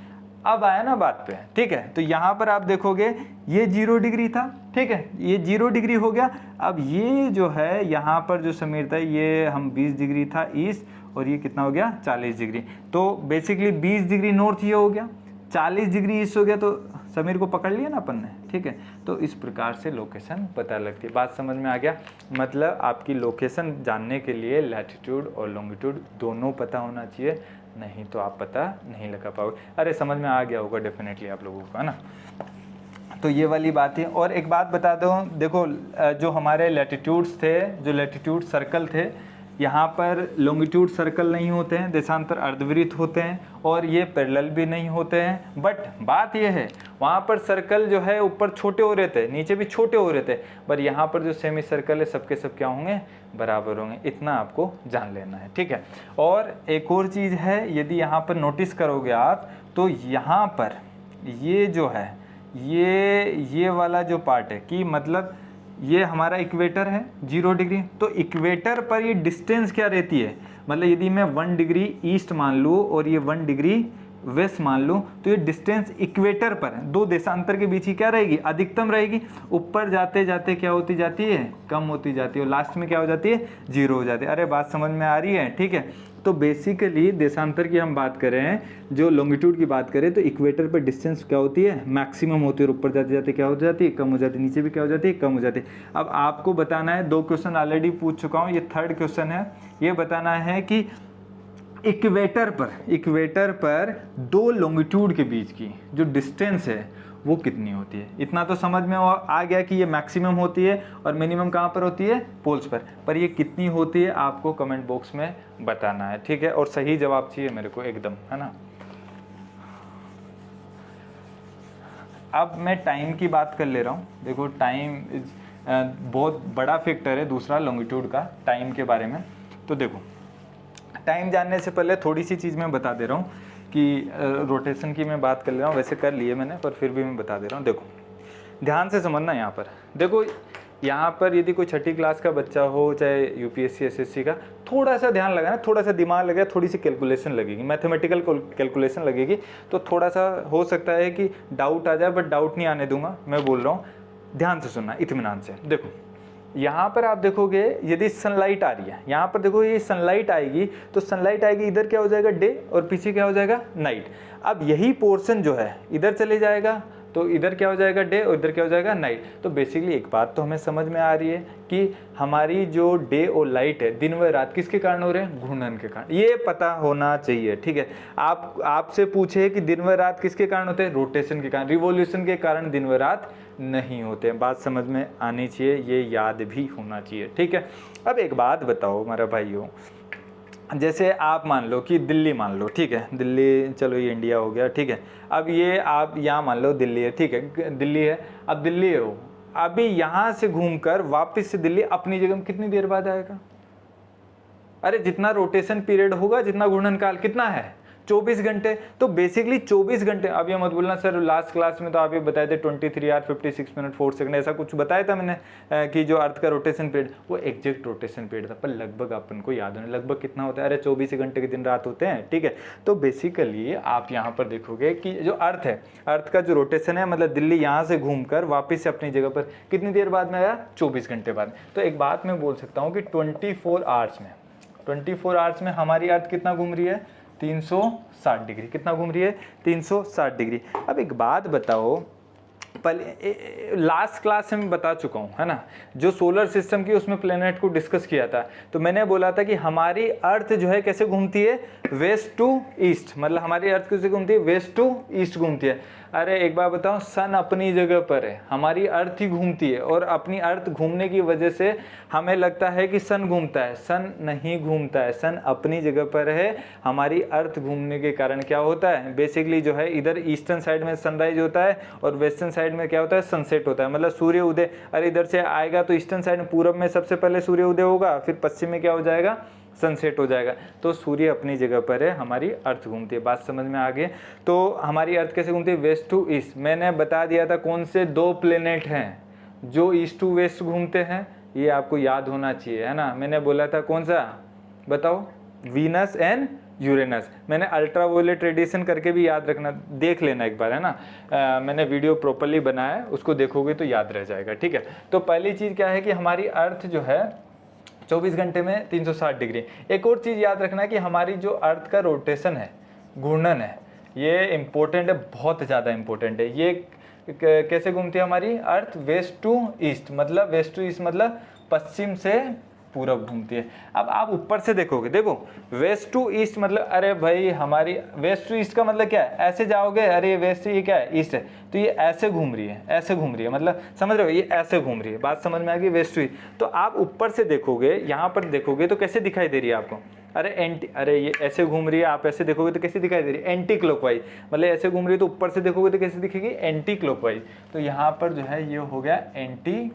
अब आया ना बात पे, ठीक है। तो यहाँ पर आप देखोगे ये 0 डिग्री था, ठीक है, ये 0 डिग्री हो गया। अब ये जो है यहाँ पर जो समीर था ये हम 20 डिग्री था ईस्ट, और ये कितना हो गया 40 डिग्री। तो बेसिकली 20 डिग्री नॉर्थ ये हो गया, 40 डिग्री ईस्ट हो गया, तो समीर को पकड़ लिया ना अपन ने, ठीक है। तो इस प्रकार से लोकेशन पता लगती है। बात समझ में आ गया? मतलब आपकी लोकेशन जानने के लिए लैटिट्यूड और लॉन्गिट्यूड दोनों पता होना चाहिए, नहीं तो आप पता नहीं लगा पाओगे। अरे समझ में आ गया होगा डेफिनेटली आप लोगों को, है ना। तो ये वाली बात है। और एक बात बता दूँ, देखो जो हमारे लैटिट्यूड्स थे, जो लैटिट्यूड सर्कल थे, यहाँ पर लॉन्गिट्यूड सर्कल नहीं होते हैं, देशांतर अर्धवृत्त होते हैं, और ये पैरेलल भी नहीं होते हैं। बट बात ये है वहाँ पर सर्कल जो है ऊपर छोटे हो रहते हैं, नीचे भी छोटे हो रहते हैं, पर यहाँ पर जो सेमी सर्कल है सबके सब क्या होंगे, बराबर होंगे। इतना आपको जान लेना है, ठीक है। और एक और चीज़ है, यदि यहाँ पर नोटिस करोगे आप तो यहाँ पर ये जो है ये वाला जो पार्ट है कि मतलब ये हमारा इक्वेटर है 0 डिग्री, तो इक्वेटर पर ये डिस्टेंस क्या रहती है, मतलब यदि मैं 1 डिग्री ईस्ट मान लूँ और ये 1 डिग्री वेस्ट मान लूँ, तो ये डिस्टेंस इक्वेटर पर दो देशांतर के बीच की क्या रहेगी, अधिकतम रहेगी। ऊपर जाते जाते क्या होती जाती है, कम होती जाती है, और लास्ट में क्या हो जाती है, 0 हो जाती है। अरे बात समझ में आ रही है, ठीक है। तो बेसिकली देशांतर की हम बात करें, जो लॉन्गिट्यूड की बात करें, तो इक्वेटर पर डिस्टेंस क्या होती है, मैक्सिमम होती है, और ऊपर जाते जाते क्या हो जाती है, कम हो जाती है, नीचे भी क्या हो जाती है, कम हो जाती है। अब आपको बताना है, 2 क्वेश्चन ऑलरेडी पूछ चुका हूँ, ये 3rd क्वेश्चन है। ये बताना है कि इक्वेटर पर 2 लॉन्गिट्यूड के बीच की जो डिस्टेंस है वो कितनी होती है। इतना तो समझ में आ गया कि ये मैक्सिमम होती है और मिनिमम कहाँ पर होती है, पोल्स पर ये कितनी होती है आपको कमेंट बॉक्स में बताना है, ठीक है। और सही जवाब चाहिए मेरे को एकदम, है ना। अब मैं टाइम की बात कर ले रहा हूँ। देखो टाइम बहुत बड़ा फैक्टर है दूसरा लॉन्गिट्यूड का, टाइम के बारे में। तो देखो टाइम जानने से पहले थोड़ी सी चीज़ मैं बता दे रहा हूँ कि रोटेशन की मैं बात कर ले रहा हूँ, वैसे कर लिए मैंने, पर फिर भी मैं बता दे रहा हूँ। देखो ध्यान से समझना, यहाँ पर देखो, यहाँ पर यदि कोई 6ठी क्लास का बच्चा हो, चाहे यूपीएससी एसएससी का, थोड़ा सा ध्यान लगाना, थोड़ा सा दिमाग लगेगा, थोड़ी सी कैलकुलेशन लगेगी, मैथमेटिकल कैलकुलेशन लगेगी, तो थोड़ा सा हो सकता है कि डाउट आ जाए, बट डाउट नहीं आने दूंगा, मैं बोल रहा हूँ। ध्यान से सुनना, इत्मीनान से। देखो यहाँ पर आप देखोगे, यदि सनलाइट आ रही है, यहाँ पर देखो ये सनलाइट आएगी, तो सनलाइट आएगी, इधर क्या हो जाएगा, डे, और पीछे क्या हो जाएगा, नाइट। अब यही पोर्शन जो है इधर चले जाएगा, तो इधर क्या हो जाएगा, डे, और इधर क्या हो जाएगा, नाइट। तो बेसिकली एक बात तो हमें समझ में आ रही है कि हमारी जो डे और लाइट है, दिन व रात, किसके कारण हो रहे हैं, घूर्णन के कारण। ये पता होना चाहिए, ठीक है। आपसे पूछे कि दिन व रात किसके कारण होते हैं, रोटेशन के कारण, रिवॉल्यूशन के कारण दिन व रात नहीं होते हैं। बात समझ में आनी चाहिए, ये याद भी होना चाहिए, ठीक है। अब एक बात बताओ मेरा भाइयों, जैसे आप मान लो कि दिल्ली मान लो, ठीक है, दिल्ली, चलो ये इंडिया हो गया, ठीक है। अब ये आप यहाँ मान लो दिल्ली है, ठीक है, दिल्ली है। अब दिल्ली हो, अभी यहाँ से घूमकर वापस से दिल्ली अपनी जगह में कितनी देर बाद आएगा। अरे जितना रोटेशन पीरियड होगा, जितना घूर्णन काल कितना है, 24 घंटे। तो बेसिकली 24 घंटे। अब ये मत बोलना सर लास्ट क्लास में तो आप ये बताए थे 23 आवर 56 मिनट 4 सेकंड, ऐसा कुछ बताया था मैंने कि जो अर्थ का रोटेशन पीरियड, वो एग्जैक्ट रोटेशन पीरियड था, पर लगभग अपन को याद होने, लगभग कितना होता है, अरे 24 घंटे के दिन रात होते हैं, ठीक है। तो बेसिकली आप यहाँ पर देखोगे कि जो अर्थ है, अर्थ का जो रोटेशन है, मतलब दिल्ली यहाँ से घूमकर वापस से अपनी जगह पर कितनी देर बाद में आया, 24 घंटे बाद। तो एक बात मैं बोल सकता हूँ कि 24 आवर्स में हमारी अर्थ कितना घूम रही है, 360 डिग्री। कितना घूम रही है, 360 डिग्री। अब एक बात बताओ, पहले लास्ट क्लास में बता चुका हूँ, है ना, जो सोलर सिस्टम की उसमें प्लेनेट को डिस्कस किया था, तो मैंने बोला था कि हमारी अर्थ जो है कैसे घूमती है, वेस्ट टू ईस्ट, मतलब हमारी अर्थ कैसे घूमती है, वेस्ट टू ईस्ट घूमती है। अरे एक बार बताओ, सन अपनी जगह पर है, हमारी अर्थ ही घूमती है, और अपनी अर्थ घूमने की वजह से हमें लगता है कि सन घूमता है, सन नहीं घूमता है, सन अपनी जगह पर है। हमारी अर्थ घूमने के कारण क्या होता है, बेसिकली जो है इधर ईस्टर्न साइड में सनराइज होता है और वेस्टर्न साइड में क्या होता है, सनसेट होता है, मतलब सूर्य उदय। अरे इधर से आएगा तो ईस्टर्न साइड में, पूरब में सबसे पहले सूर्य उदय होगा, फिर पश्चिम में क्या हो जाएगा, सनसेट हो जाएगा। तो सूर्य अपनी जगह पर है, हमारी अर्थ घूमती है। बात समझ में आ गई। तो हमारी अर्थ कैसे घूमती है, वेस्ट टू ईस्ट। मैंने बता दिया था कौन से 2 प्लेनेट हैं जो ईस्ट टू वेस्ट घूमते हैं, ये आपको याद होना चाहिए, है ना। मैंने बोला था कौन सा, बताओ, वीनस एंड यूरेनस। मैंने अल्ट्रावायलेट रेडिएशन करके भी याद रखना, देख लेना एक बार, है ना। मैंने वीडियो प्रॉपर्ली बनाया है, उसको देखोगे तो याद रह जाएगा, ठीक है। तो पहली चीज़ क्या है कि हमारी अर्थ जो है 24 घंटे में 360 डिग्री। एक और चीज़ याद रखना कि हमारी जो अर्थ का रोटेशन है, घूर्णन है, ये इम्पोर्टेंट है, बहुत ज़्यादा इम्पोर्टेंट है। ये कैसे घूमती है हमारी अर्थ, वेस्ट टू ईस्ट, मतलब वेस्ट टू ईस्ट मतलब पश्चिम से पूरब घूमती है। अब आप ऊपर से देखोगे, देखो वेस्ट टू ईस्ट मतलब, अरे भाई हमारी वेस्ट टू ईस्ट का मतलब क्या है, ऐसे जाओगे, अरे ये वेस्ट ये क्या है, ईस्ट है, तो ये ऐसे घूम रही है, ऐसे घूम रही है, मतलब समझ रहे हो, ये ऐसे घूम रही है। बात समझ में आ गई, वेस्ट टू ईस्ट। तो आप ऊपर से देखोगे, यहाँ पर देखोगे तो कैसे दिखाई दे रही है आपको, अरे ये ऐसे घूम रही है, आप ऐसे देखोगे तो कैसे दिखाई दे रही है, एंटी क्लॉकवाइज, मतलब ऐसे घूम रही है तो ऊपर से देखोगे तो कैसे दिखेगी, एंटी क्लॉकवाइज। तो यहाँ पर जो है ये हो गया एंटी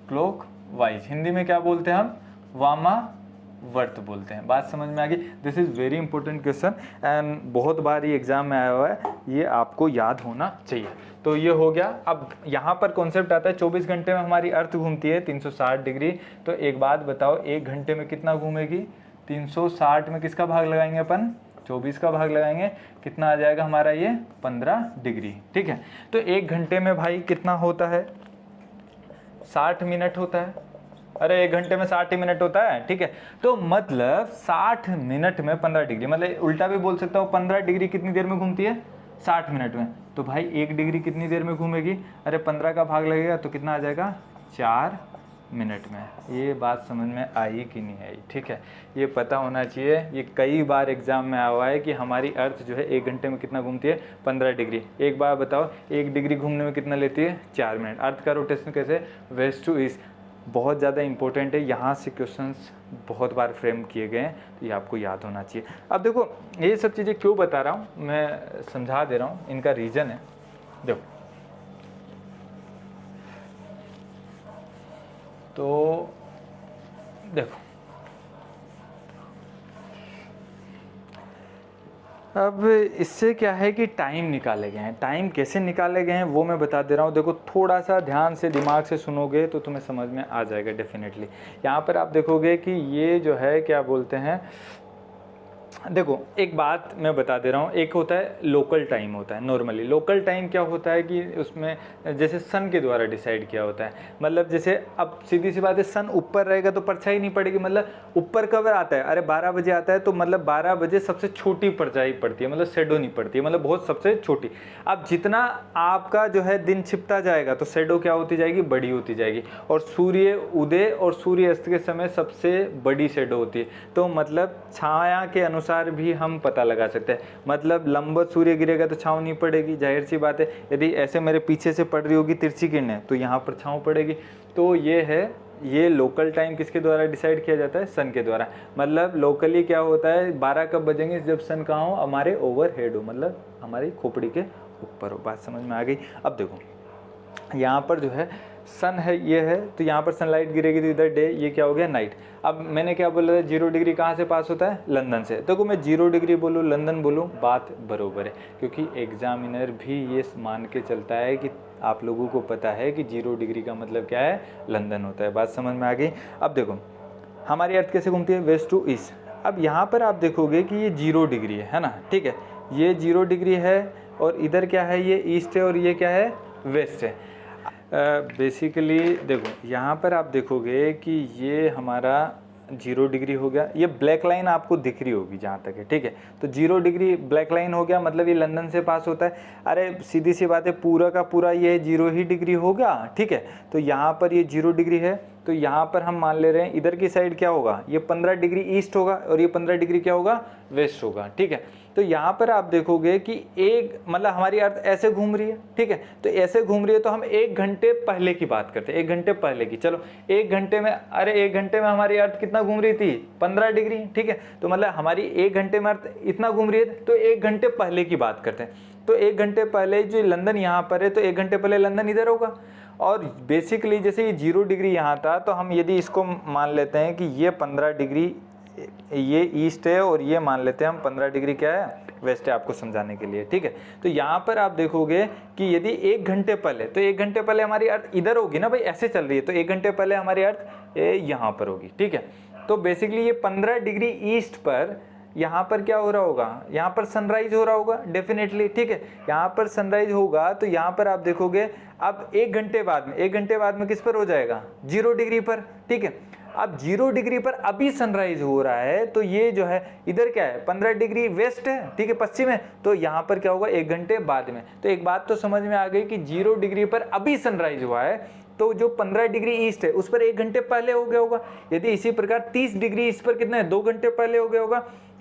क्लॉकवाइज। हिंदी में क्या बोलते हैं हम, वामावर्त बोलते हैं। बात समझ में आ गई। This is very important question and बहुत बार ये एग्जाम में आया हुआ है, ये आपको याद होना चाहिए। तो ये हो गया। अब यहाँ पर कॉन्सेप्ट आता है 24 घंटे में हमारी अर्थ घूमती है 360 डिग्री। तो एक बात बताओ, एक घंटे में कितना घूमेगी, 360 में किसका भाग लगाएंगे अपन, 24 का भाग लगाएंगे, कितना आ जाएगा हमारा ये 15 डिग्री। ठीक है, तो एक घंटे में भाई कितना होता है, 60 मिनट होता है। अरे एक घंटे में 60 मिनट होता है। ठीक है, तो मतलब 60 मिनट में 15 डिग्री, मतलब उल्टा भी बोल सकता हूँ, 15 डिग्री कितनी देर में घूमती है, 60 मिनट में। तो भाई 1 डिग्री कितनी देर में घूमेगी, अरे 15 का भाग लगेगा तो कितना आ जाएगा, 4 मिनट में। ये बात समझ में आई कि नहीं आई। ठीक है, ये पता होना चाहिए, ये कई बार एग्जाम में आया हुआ है कि हमारी अर्थ जो है 1 घंटे में कितना घूमती है, 15 डिग्री। एक बार बताओ 1 डिग्री घूमने में कितना लेती है, 4 मिनट। अर्थ का रोटेशन कैसे, वेस्ट टू ईस्ट, बहुत ज़्यादा इंपॉर्टेंट है। यहाँ से क्वेश्चंस बहुत बार फ्रेम किए गए हैं, तो ये आपको याद होना चाहिए। अब देखो ये सब चीज़ें क्यों बता रहा हूँ, मैं समझा दे रहा हूँ, इनका रीज़न है। देखो तो देखो अब इससे क्या है कि टाइम निकाले गए हैं। टाइम कैसे निकाले गए हैं वो मैं बता दे रहा हूँ। देखो थोड़ा सा ध्यान से दिमाग से सुनोगे तो तुम्हें समझ में आ जाएगा डेफिनेटली। यहाँ पर आप देखोगे कि ये जो है क्या बोलते हैं, देखो एक बात मैं बता दे रहा हूँ, एक होता है लोकल टाइम होता है। नॉर्मली लोकल टाइम क्या होता है कि उसमें जैसे सन के द्वारा डिसाइड किया होता है। मतलब जैसे अब सीधी सी बात है, सन ऊपर रहेगा तो परछाई नहीं पड़ेगी। मतलब ऊपर कब आता है, अरे 12 बजे आता है, तो मतलब 12 बजे सबसे छोटी परछाई पड़ती है, मतलब शेडो नहीं पड़ती है, मतलब बहुत सबसे छोटी। अब जितना आपका जो है दिन छिपता जाएगा तो शेडो क्या होती जाएगी, बड़ी होती जाएगी। और सूर्य उदय और सूर्य अस्त के समय सबसे बड़ी शेडो होती है। तो मतलब छाया के अनुसार भी हम पता लगा सकते हैं। मतलब लंबवत सूर्य गिरेगा तो छांव नहीं पड़ेगी, जाहिर सी बात है। यदि ऐसे मेरे पीछे से पड़ रही होगी तिरछी किरणें तो यहाँ पर छांव पड़ेगी। तो ये है, ये लोकल टाइम किसके द्वारा डिसाइड किया जाता है, सन के द्वारा। मतलब लोकली क्या होता है, 12 कब बजेंगे, जब सन कहाँ हो, हमारे ओवरहेड हो, मतलब हमारी खोपड़ी के ऊपर हो। बात समझ में आ गई। अब देखो यहाँ पर जो है सन है, ये है, तो यहाँ पर सनलाइट गिरेगी तो इधर डे, ये क्या हो गया नाइट। अब मैंने क्या बोला था, 0 डिग्री कहाँ से पास होता है, लंदन से। देखो मैं 0 डिग्री बोलूँ लंदन बोलूँ, बात बरोबर है, क्योंकि एग्जामिनर भी ये मान के चलता है कि आप लोगों को पता है कि 0 डिग्री का मतलब क्या है, लंदन होता है। बात समझ में आ गई। अब देखो हमारी अर्थ कैसे घूमती है, वेस्ट टू ईस्ट। अब यहाँ पर आप देखोगे कि ये 0 डिग्री है ना, ठीक है, ये 0 डिग्री है और इधर क्या है, ये ईस्ट है और ये क्या है, वेस्ट है। बेसिकली देखो यहाँ पर आप देखोगे कि ये हमारा 0 डिग्री हो गया। ये ब्लैक लाइन आपको दिख रही होगी जहाँ तक है, ठीक है। तो 0 डिग्री ब्लैक लाइन हो गया, मतलब ये लंदन से पास होता है। अरे सीधी सी बात है, पूरा का पूरा ये 0 ही डिग्री होगा, ठीक है। तो यहाँ पर ये 0 डिग्री है, तो यहाँ पर हम मान ले रहे हैं इधर की साइड क्या होगा, ये 15 डिग्री ईस्ट होगा और ये 15 डिग्री क्या होगा, वेस्ट होगा, ठीक है। तो यहाँ पर आप देखोगे कि एक मतलब हमारी अर्थ ऐसे घूम रही है, ठीक है। तो ऐसे घूम रही है तो हम 1 घंटे पहले की बात करते हैं, 1 घंटे पहले की। चलो 1 घंटे में, अरे 1 घंटे में हमारी अर्थ कितना घूम रही थी, 15 डिग्री, ठीक है। तो मतलब हमारी 1 घंटे में अर्थ इतना घूम रही है, तो 1 घंटे पहले की बात करते हैं। तो 1 घंटे पहले जो लंदन यहाँ पर है, तो 1 घंटे पहले लंदन इधर होगा। और बेसिकली जैसे ये 0 डिग्री यहाँ था, तो हम यदि इसको मान लेते हैं कि ये 15 डिग्री ये ईस्ट है और ये मान लेते हैं हम 15 डिग्री क्या है, वेस्ट है, आपको समझाने के लिए, ठीक है। तो यहाँ पर आप देखोगे कि यदि 1 घंटे पहले, तो 1 घंटे पहले हमारी अर्थ इधर होगी ना भाई, ऐसे चल रही है, तो 1 घंटे पहले हमारी अर्थ यहाँ पर होगी, ठीक है। तो बेसिकली ये 15 डिग्री ईस्ट पर यहाँ पर क्या हो रहा होगा, यहाँ पर सनराइज हो रहा होगा डेफिनेटली, ठीक है। यहाँ पर सनराइज होगा तो यहाँ पर आप देखोगे अब 1 घंटे बाद में, 1 घंटे बाद में किस पर हो जाएगा, 0 डिग्री पर, ठीक है। अब 0 डिग्री पर अभी सनराइज हो रहा है, तो ये जो है इधर क्या है, 15 डिग्री वेस्ट है, ठीक है, पश्चिम है। तो यहाँ पर क्या होगा, 1 घंटे बाद में। तो एक बात तो समझ में आ गई कि 0 डिग्री पर अभी सनराइज हुआ है, तो जो 15 डिग्री ईस्ट है उस पर 1 घंटे पहले हो गया होगा। यदि इसी प्रकार 30 डिग्री ईस्ट पर कितना है, 2 घंटे पहले हो गया होगा।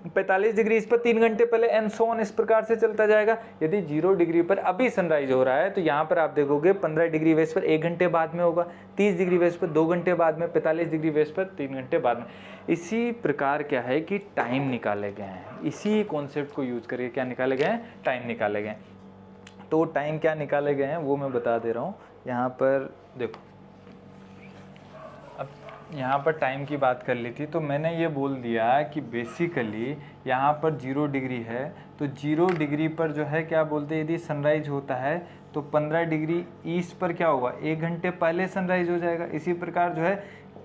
45 डिग्री इस पर 3 घंटे पहले, एंड सो ऑन, इस प्रकार से चलता जाएगा। यदि 0 डिग्री पर अभी सनराइज हो रहा है तो यहाँ पर आप देखोगे 15 डिग्री वेस्ट पर 1 घंटे बाद में होगा, 30 डिग्री वेस्ट पर 2 घंटे बाद में, 45 डिग्री वेस्ट पर 3 घंटे बाद में। इसी प्रकार क्या है कि टाइम निकाले गए हैं, इसी कॉन्सेप्ट को यूज करके क्या निकाले गए हैं, टाइम निकाले गए हैं। तो टाइम क्या निकाले गए हैं वो मैं बता दे रहा हूँ। यहाँ पर देखो, अब यहाँ पर टाइम की बात कर ली थी तो मैंने ये बोल दिया कि बेसिकली यहाँ पर 0 डिग्री है तो 0 डिग्री पर जो है क्या बोलते हैं, यदि सनराइज होता है तो 15 डिग्री ईस्ट पर क्या होगा, 1 घंटे पहले सनराइज हो जाएगा। इसी प्रकार जो है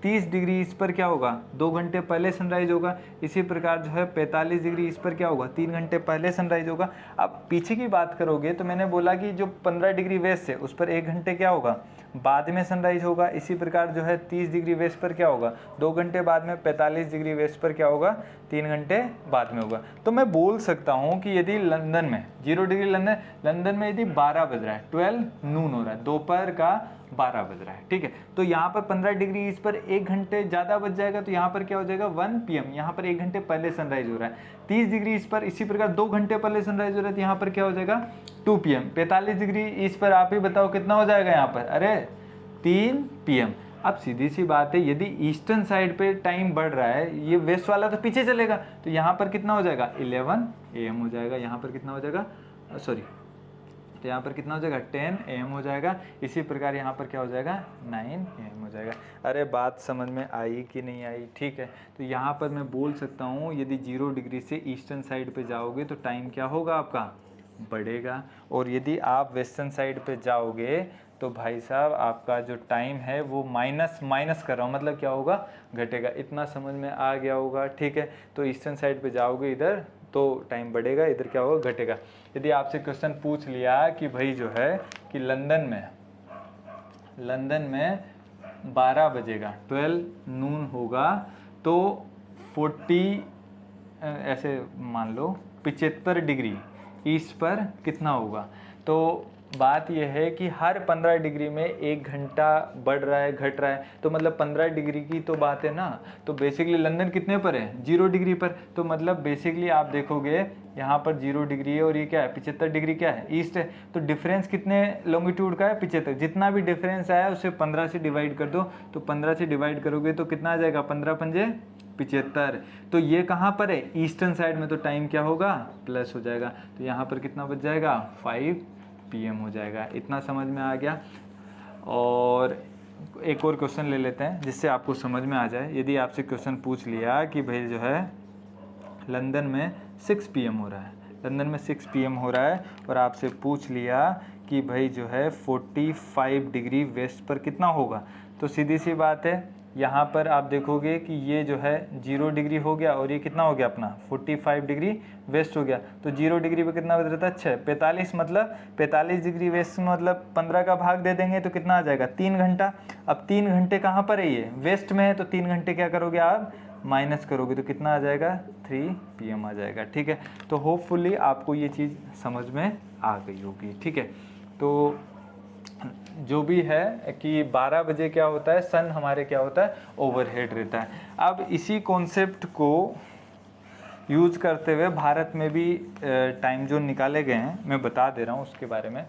30 डिग्री ईस्ट पर क्या होगा, 2 घंटे पहले सनराइज होगा। इसी प्रकार जो है 45 डिग्री ईस्ट पर क्या होगा, 3 घंटे पहले सनराइज होगा। अब पीछे की बात करोगे तो मैंने बोला कि जो 15 डिग्री वेस्ट है उस पर 1 घंटे क्या होगा, बाद में सनराइज होगा। इसी प्रकार जो है 30 डिग्री वेस्ट पर क्या होगा, 2 घंटे बाद में। 45 डिग्री वेस्ट पर क्या होगा, 3 घंटे बाद में होगा। तो मैं बोल सकता हूँ कि यदि लंदन में 0 डिग्री लंदन में यदि 12 बज रहा है, 12 नून हो रहा है, दोपहर का 12 बज रहा है, ठीक है, तो यहाँ पर 15 डिग्री इस पर 1 घंटे ज़्यादा बच जाएगा तो यहाँ पर क्या हो जाएगा 1 PM, यहाँ पर 1 घंटे पहले सनराइज हो रहा है। 30 डिग्री इस पर इसी प्रकार 2 घंटे पहले सनराइज हो रहा है तो यहाँ पर क्या हो जाएगा 2 PM। 45 डिग्री इस पर आप ही बताओ कितना हो जाएगा यहाँ पर, अरे 3 PM। अब सीधी सी बात है, यदि ईस्टर्न साइड पे टाइम बढ़ रहा है, ये वेस्ट वाला तो पीछे चलेगा, तो यहाँ पर कितना हो जाएगा 11 AM हो जाएगा। यहाँ पर कितना हो जाएगा, सॉरी, तो यहाँ पर कितना हो जाएगा 10 AM हो जाएगा। इसी प्रकार यहाँ पर क्या हो जाएगा 9 AM हो जाएगा। अरे बात समझ में आई कि नहीं आई, ठीक है। तो यहाँ पर मैं बोल सकता हूँ यदि 0 डिग्री से ईस्टर्न साइड पे जाओगे तो टाइम क्या होगा आपका, बढ़ेगा, और यदि आप वेस्टर्न साइड पे जाओगे तो भाई साहब आपका जो टाइम है वो माइनस कर रहा हूँ, मतलब क्या होगा, घटेगा। इतना समझ में आ गया होगा, ठीक है। तो ईस्टर्न साइड पे जाओगे इधर तो टाइम बढ़ेगा, इधर क्या होगा, घटेगा। यदि आपसे क्वेश्चन पूछ लिया कि भाई जो है कि लंदन में 12 बजेगा, 12 नून होगा, तो 40 ऐसे मान लो 75 डिग्री ईस्ट पर कितना होगा। तो बात यह है कि हर 15 डिग्री में 1 घंटा बढ़ रहा है, घट रहा है, तो मतलब 15 डिग्री की तो बात है ना। तो बेसिकली लंदन कितने पर है, 0 डिग्री पर, तो मतलब बेसिकली आप देखोगे यहाँ पर 0 डिग्री है और ये क्या है 75 डिग्री क्या है, ईस्ट है। तो डिफरेंस कितने लॉन्गिट्यूड का है, 75। जितना भी डिफरेंस आया उसे 15 से डिवाइड कर दो, तो 15 से डिवाइड करोगे तो कितना आ जाएगा, 15 पंजे 75। तो ये कहाँ पर है, ईस्टर्न साइड में, तो टाइम क्या होगा, प्लस हो जाएगा। तो यहाँ पर कितना बच जाएगा, 5 PM हो जाएगा। इतना समझ में आ गया। और एक और क्वेश्चन ले लेते हैं जिससे आपको समझ में आ जाए। यदि आपसे क्वेश्चन पूछ लिया कि भाई जो है लंदन में 6 PM हो रहा है, लंदन में 6 PM हो रहा है, और आपसे पूछ लिया कि भाई जो है 45 डिग्री वेस्ट पर कितना होगा, तो सीधी सी बात है, यहाँ पर आप देखोगे कि ये जो है 0 डिग्री हो गया और ये कितना हो गया अपना 45 डिग्री वेस्ट हो गया। तो 0 डिग्री पे कितना बच रहा था 6, 45 मतलब 45 डिग्री वेस्ट मतलब 15 का भाग दे देंगे तो कितना आ जाएगा 3 घंटा। अब 3 घंटे कहाँ पर है, ये वेस्ट में है, तो 3 घंटे क्या करोगे आप, माइनस करोगे तो कितना आ जाएगा 3 PM आ जाएगा, ठीक है। तो होपफुली आपको ये चीज़ समझ में आ गई होगी, ठीक है। तो जो भी है कि 12 बजे क्या होता है, सन हमारे क्या होता है, ओवरहेड रहता है। अब इसी कॉन्सेप्ट को यूज करते हुए भारत में भी टाइम जोन निकाले गए हैं, मैं बता दे रहा हूँ उसके बारे में।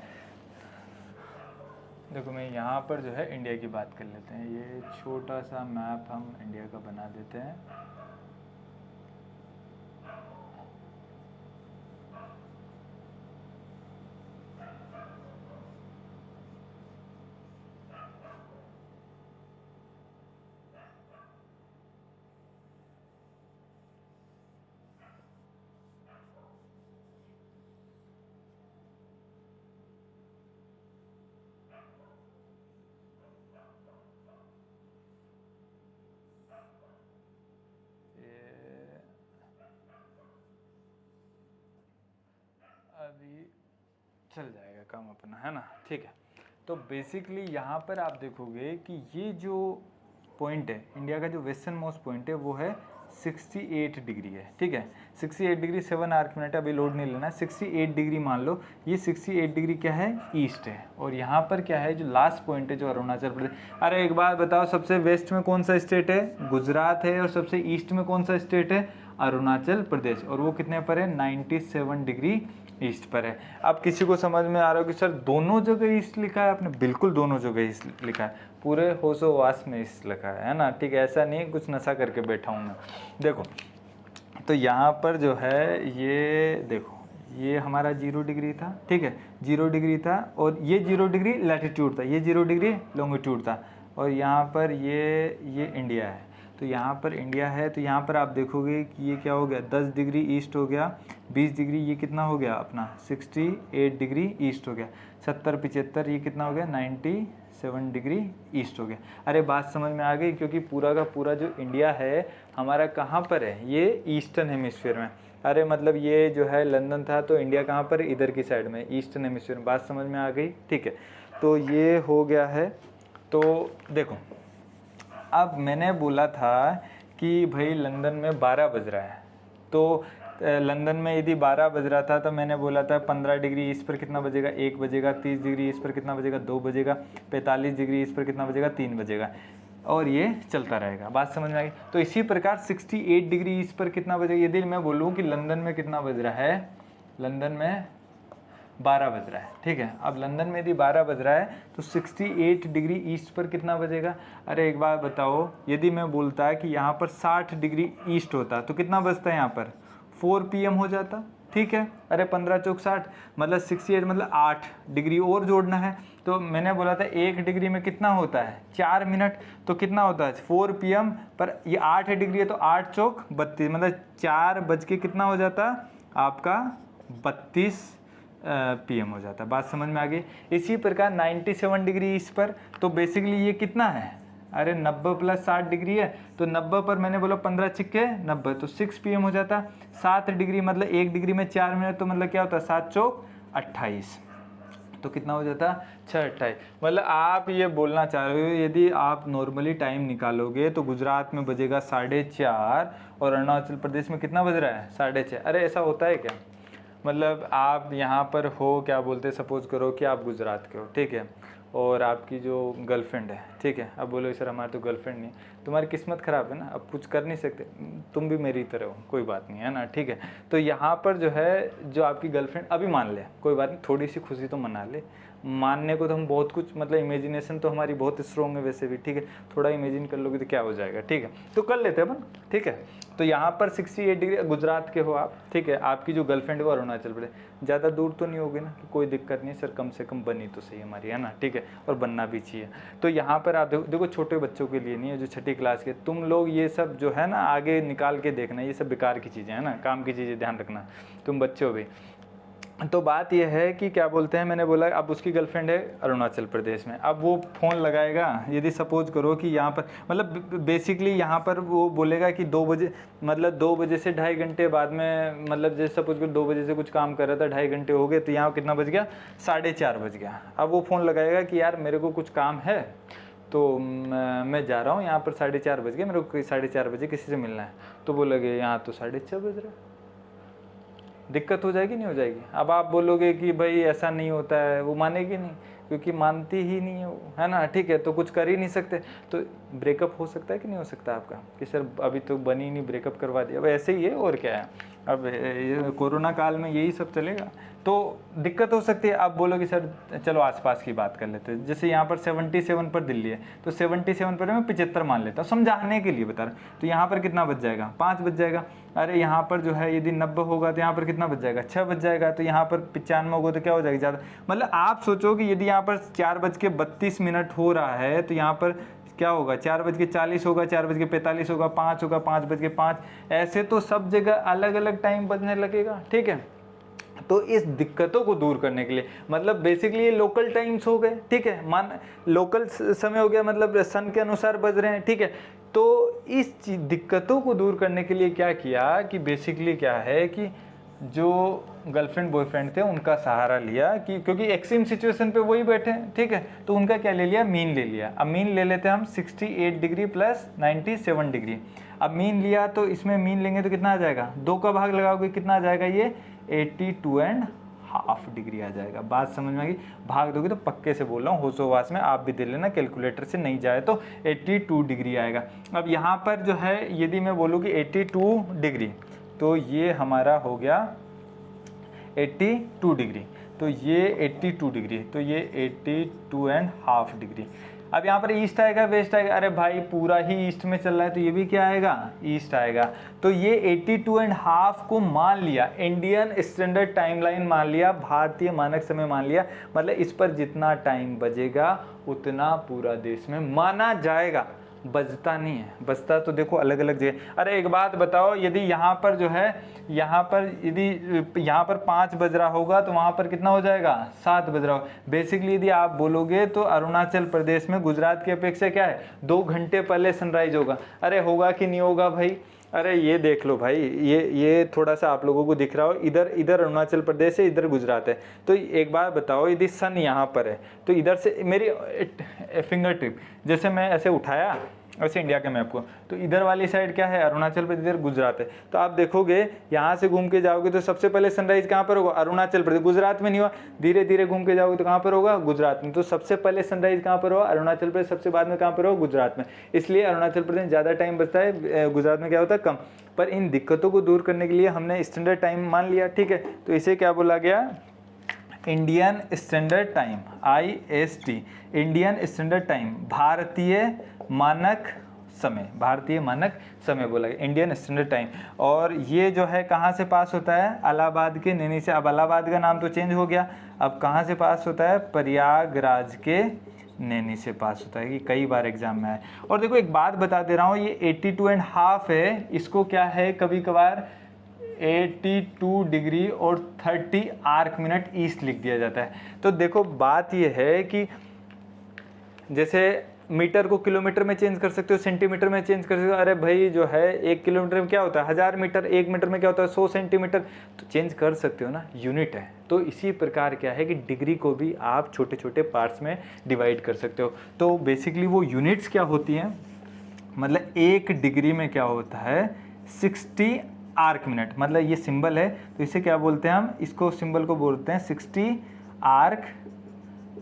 देखो मैं यहाँ पर जो है इंडिया की बात कर लेते हैं, ये छोटा सा मैप हम इंडिया का बना देते हैं। अभी चल जाएगा काम अपना, है ना, ठीक है। तो बेसिकली यहाँ पर आप देखोगे कि ये जो पॉइंट है इंडिया का, जो वेस्टर्न मोस्ट पॉइंट है वो है 68 डिग्री है, ठीक है। 68 डिग्री 7 आर्क मिनट, अभी लोड नहीं लेना। 68 डिग्री मान लो, ये 68 डिग्री क्या है, ईस्ट है। और यहाँ पर क्या है, जो लास्ट पॉइंट है जो अरुणाचल प्रदेश। अरे एक बात बताओ, सबसे वेस्ट में कौन सा स्टेट है, गुजरात है, और सबसे ईस्ट में कौन सा स्टेट है, अरुणाचल प्रदेश। और वो कितने पर है, 97 डिग्री ईस्ट पर है। अब किसी को समझ में आ रहा हो कि सर दोनों जगह ईस्ट लिखा है आपने, बिल्कुल दोनों जगह ईस्ट लिखा है, पूरे होशोवास में ईस्ट लिखा है ना, ठीक है। ऐसा नहीं कुछ नशा करके बैठा हूँ मैं। देखो तो यहाँ पर जो है, ये देखो, ये हमारा 0 डिग्री था, ठीक है, 0 डिग्री था, और ये 0 डिग्री लैटिट्यूड था, ये 0 डिग्री लॉन्गिट्यूड था, और यहाँ पर ये इंडिया है। तो यहाँ पर इंडिया है, तो यहाँ पर आप देखोगे कि ये क्या हो गया, 10 डिग्री ईस्ट हो गया, 20 डिग्री ये कितना हो गया अपना 68 डिग्री ईस्ट हो गया, 70 75 ये कितना हो गया 97 डिग्री ईस्ट हो गया। अरे बात समझ में आ गई, क्योंकि पूरा का पूरा जो इंडिया है हमारा कहाँ पर है, ये ईस्टर्न हेमिस्फीयर में। अरे मतलब ये जो है लंदन था, तो इंडिया कहाँ पर, इधर की साइड में, ईस्टर्न हेमिस्फीयर में। बात समझ में आ गई, ठीक है। तो ये हो गया है। तो देखो अब मैंने बोला था कि भाई लंदन में 12 बज रहा है, तो लंदन में यदि 12 बज रहा था तो मैंने बोला था 15 डिग्री ईस्ट पर कितना बजेगा, 1 बजेगा, 30 डिग्री ईस्ट पर कितना बजेगा, 2 बजेगा, 45 डिग्री ईस्ट पर कितना बजेगा, 3 बजेगा, और ये चलता रहेगा। बात समझ में आ गई। तो इसी प्रकार 68 डिग्री ईस्ट पर कितना बजेगा, यदि मैं बोलूँ कि लंदन में कितना बज रहा है, लंदन में 12 बज रहा है, ठीक है। अब लंदन में यदि 12 बज रहा है तो 68 डिग्री ईस्ट पर कितना बजेगा। अरे एक बात बताओ, यदि मैं बोलता है कि यहाँ पर 60 डिग्री ईस्ट होता तो कितना बजता है, यहाँ पर 4 PM हो जाता, ठीक है। अरे 15 चौक 60, मतलब 68 मतलब 8 डिग्री और जोड़ना है। तो मैंने बोला था 1 डिग्री में कितना होता है, 4 मिनट, तो कितना होता है 4 PM, पर ये 8 डिग्री है तो 8 चौक 32, मतलब 4 बज के कितना हो जाता आपका 32 PM हो जाता है। बात समझ में आ गई। इसी प्रकार 97 डिग्री ईस्ट पर, तो बेसिकली ये कितना है, अरे 90 प्लस 60 डिग्री है, तो 90 पर मैंने बोला 15 छिक्के 90, तो 6 PM हो जाता। 7 डिग्री मतलब 1 डिग्री में 4 मिनट, तो मतलब क्या होता है 7 चौक 28, तो कितना हो जाता 6-28। मतलब आप ये बोलना चाह रहे हो, यदि आप नॉर्मली टाइम निकालोगे तो गुजरात में बजेगा 4:30 और अरुणाचल प्रदेश में कितना बज रहा है 6:30। अरे ऐसा होता है क्या, मतलब आप यहाँ पर हो, क्या बोलते हैं, सपोज करो कि आप गुजरात के हो, ठीक है, और आपकी जो गर्लफ्रेंड है, ठीक है, अब बोलो सर हमारी तो गर्लफ्रेंड नहीं, तुम्हारी किस्मत ख़राब है ना, अब कुछ कर नहीं सकते, तुम भी मेरी तरह हो, कोई बात नहीं है ना, ठीक है। तो यहाँ पर जो है, जो आपकी गर्लफ्रेंड अभी मान ले, कोई बात नहीं, थोड़ी सी खुशी तो मना ले, मानने को तो हम बहुत कुछ, मतलब इमेजिनेशन तो हमारी बहुत स्ट्रॉन्ग है वैसे भी, ठीक है, थोड़ा इमेजिन कर लोगे तो क्या हो जाएगा, ठीक है, तो कर लेते हैं अपन, ठीक है। तो यहाँ पर 68 डिग्री, गुजरात के हो आप, ठीक है, आपकी जो गर्लफ्रेंड है वो अरुणाचल प्रदेश, ज़्यादा दूर तो नहीं होगी ना, कि कोई दिक्कत नहीं सर, कम से कम बनी तो सही हमारी, है ना, ठीक है, और बनना भी चाहिए। तो यहाँ पर आप देखो छोटे बच्चों के लिए नहीं है, जो 6ठी क्लास के, तुम लोग ये सब जो है ना आगे निकाल के देखना, ये सब बेकार की चीज़ें हैं ना, काम की चीज़ें ध्यान रखना, तुम बच्चे हो भी। तो बात यह है कि क्या बोलते हैं, मैंने बोला अब उसकी गर्लफ्रेंड है अरुणाचल प्रदेश में, अब वो फ़ोन लगाएगा, यदि सपोज करो कि यहाँ पर, मतलब बेसिकली यहाँ पर वो बोलेगा कि 2 बजे, मतलब 2 बजे से 2.5 घंटे बाद में, मतलब जैसे सपोज करो 2 बजे से कुछ काम कर रहा था, 2.5 घंटे हो गए, तो यहाँ कितना बज गया 4:30 बज गया। अब वो फ़ोन लगाएगा कि यार मेरे को कुछ काम है, तो मैं जा रहा हूँ, यहाँ पर 4:30 बज गए, मेरे को 4:30 बजे किसी से मिलना है, तो बोलोगे यहाँ तो 6:30 बज रहा है, दिक्कत हो जाएगी, नहीं हो जाएगी। अब आप बोलोगे कि भाई ऐसा नहीं होता है, वो मानेगी नहीं, क्योंकि मानती ही नहीं है वो, है ना, ठीक है, तो कुछ कर ही नहीं सकते। तो ब्रेकअप हो सकता है कि नहीं हो सकता आपका, कि सर अभी तो बनी नहीं, ब्रेकअप करवा दिया, अब ऐसे ही है और क्या है। अब कोरोना काल में यही सब चलेगा, तो दिक्कत हो सकती है। आप बोलोगे सर चलो आसपास की बात कर लेते हैं, जैसे यहाँ पर 77 पर दिल्ली है, तो 77 पर मैं 75 मान लेता हूँ, समझाने के लिए बता रहा हूँ। तो यहाँ पर कितना बच जाएगा, 5 बच जाएगा। अरे यहाँ पर जो है यदि 90 होगा तो यहाँ पर कितना बच जाएगा, 6 बच जाएगा। तो यहाँ पर 95 होगा तो क्या हो जाएगा, ज़्यादा। मतलब आप सोचो कि यदि यहाँ पर 4:32 हो रहा है, तो यहाँ पर क्या होगा, 4:40 होगा, 4:45 होगा, 5 होगा, 5:05, ऐसे तो सब जगह अलग अलग टाइम बजने लगेगा, ठीक है। तो इस दिक्कतों को दूर करने के लिए, मतलब बेसिकली ये लोकल टाइम्स हो गए, ठीक है, मान लोकल समय हो गया, मतलब सन के अनुसार बज रहे हैं, ठीक है। तो इस दिक्कतों को दूर करने के लिए क्या किया कि बेसिकली क्या है कि जो गर्लफ्रेंड बॉयफ्रेंड थे उनका सहारा लिया कि क्योंकि एक्सट्रीम सिचुएशन पे वही बैठे हैं, ठीक है, तो उनका क्या ले लिया, मीन ले लिया। अब मीन ले लेते हैं हम 68 डिग्री प्लस 97 डिग्री। अब मीन लिया तो इसमें मीन लेंगे तो कितना आ जाएगा, 2 का भाग लगाओगे कितना आ जाएगा, ये 82.5 डिग्री आ जाएगा। बात समझ में आ गई, भाग दोगे तो पक्के से बोल रहा हूँ, होशोवास में आप भी दे लेना, कैलकुलेटर से नहीं जाए तो 82 डिग्री आएगा। अब यहाँ पर जो है यदि मैं बोलूँ कि 82 डिग्री, तो ये हमारा हो गया 82 डिग्री, तो ये 82 डिग्री, तो ये 82.5 डिग्री। अब यहाँ पर ईस्ट आएगा वेस्ट आएगा, अरे भाई पूरा ही ईस्ट में चल रहा है तो ये भी क्या आएगा, ईस्ट आएगा। तो ये 82.5 को मान लिया, इंडियन स्टैंडर्ड टाइमलाइन मान लिया, भारतीय मानक समय मान लिया, मतलब इस पर जितना टाइम बजेगा उतना पूरा देश में माना जाएगा, बजता नहीं है। बजता तो देखो अलग अलग जगह। अरे एक बात बताओ, यदि यहाँ पर जो है, यहाँ पर यदि यहाँ पर 5 बज रहा होगा तो वहाँ पर कितना हो जाएगा, 7 बज रहा होगा। बेसिकली यदि आप बोलोगे तो अरुणाचल प्रदेश में गुजरात की अपेक्षा क्या है, 2 घंटे पहले सनराइज होगा। अरे होगा कि नहीं होगा भाई, अरे ये देख लो भाई, ये थोड़ा सा आप लोगों को दिख रहा हो, इधर इधर अरुणाचल प्रदेश है, इधर गुजरात है। तो एक बार बताओ, यदि सन यहाँ पर है तो इधर से मेरी फिंगर टिप जैसे मैं ऐसे उठाया, वैसे इंडिया के मैप को, तो इधर वाली साइड क्या है, अरुणाचल प्रदेश, इधर गुजरात है। तो आप देखोगे यहाँ से घूम के जाओगे तो सबसे पहले सनराइज कहाँ पर होगा, अरुणाचल प्रदेश, गुजरात में नहीं हुआ। धीरे धीरे घूम के जाओगे तो कहाँ पर होगा, गुजरात में। तो सबसे पहले सनराइज कहाँ पर होगा, अरुणाचल प्रदेश, सबसे बाद में कहाँ पर होगा, गुजरात में। इसलिए अरुणाचल प्रदेश ज़्यादा टाइम बचता है, गुजरात में क्या होता है, कम। पर इन दिक्कतों को दूर करने के लिए हमने स्टैंडर्ड टाइम मान लिया, ठीक है। तो इसे क्या बोला गया, Indian standard time, IST, Indian standard time, भारतीय मानक समय, भारतीय मानक समय बोला गया, इंडियन स्टैंडर्ड टाइम। और ये जो है कहाँ से पास होता है, इलाहाबाद के नैनी से। अब इलाहाबाद का नाम तो चेंज हो गया, अब कहाँ से पास होता है, प्रयागराज के नैनी से पास होता है, कि कई बार एग्जाम में आए। और देखो एक बात बता दे रहा हूँ, ये 82.5 है, इसको क्या है कभी कभार 82 डिग्री और 30 आर्क मिनट ईस्ट लिख दिया जाता है। तो देखो बात ये है कि जैसे मीटर को किलोमीटर में चेंज कर सकते हो, सेंटीमीटर में चेंज कर सकते हो। अरे भाई जो है 1 किलोमीटर में क्या होता है 1000 मीटर, 1 मीटर में क्या होता है 100 सेंटीमीटर, तो चेंज कर सकते हो ना, यूनिट है। तो इसी प्रकार क्या है कि डिग्री को भी आप छोटे छोटे पार्ट्स में डिवाइड कर सकते हो। तो बेसिकली वो यूनिट्स क्या होती हैं, मतलब 1 डिग्री में क्या होता है 60 आर्क मिनट, मतलब ये सिंबल है तो इसे क्या बोलते हैं हम, इसको सिंबल को बोलते हैं 60 आर्क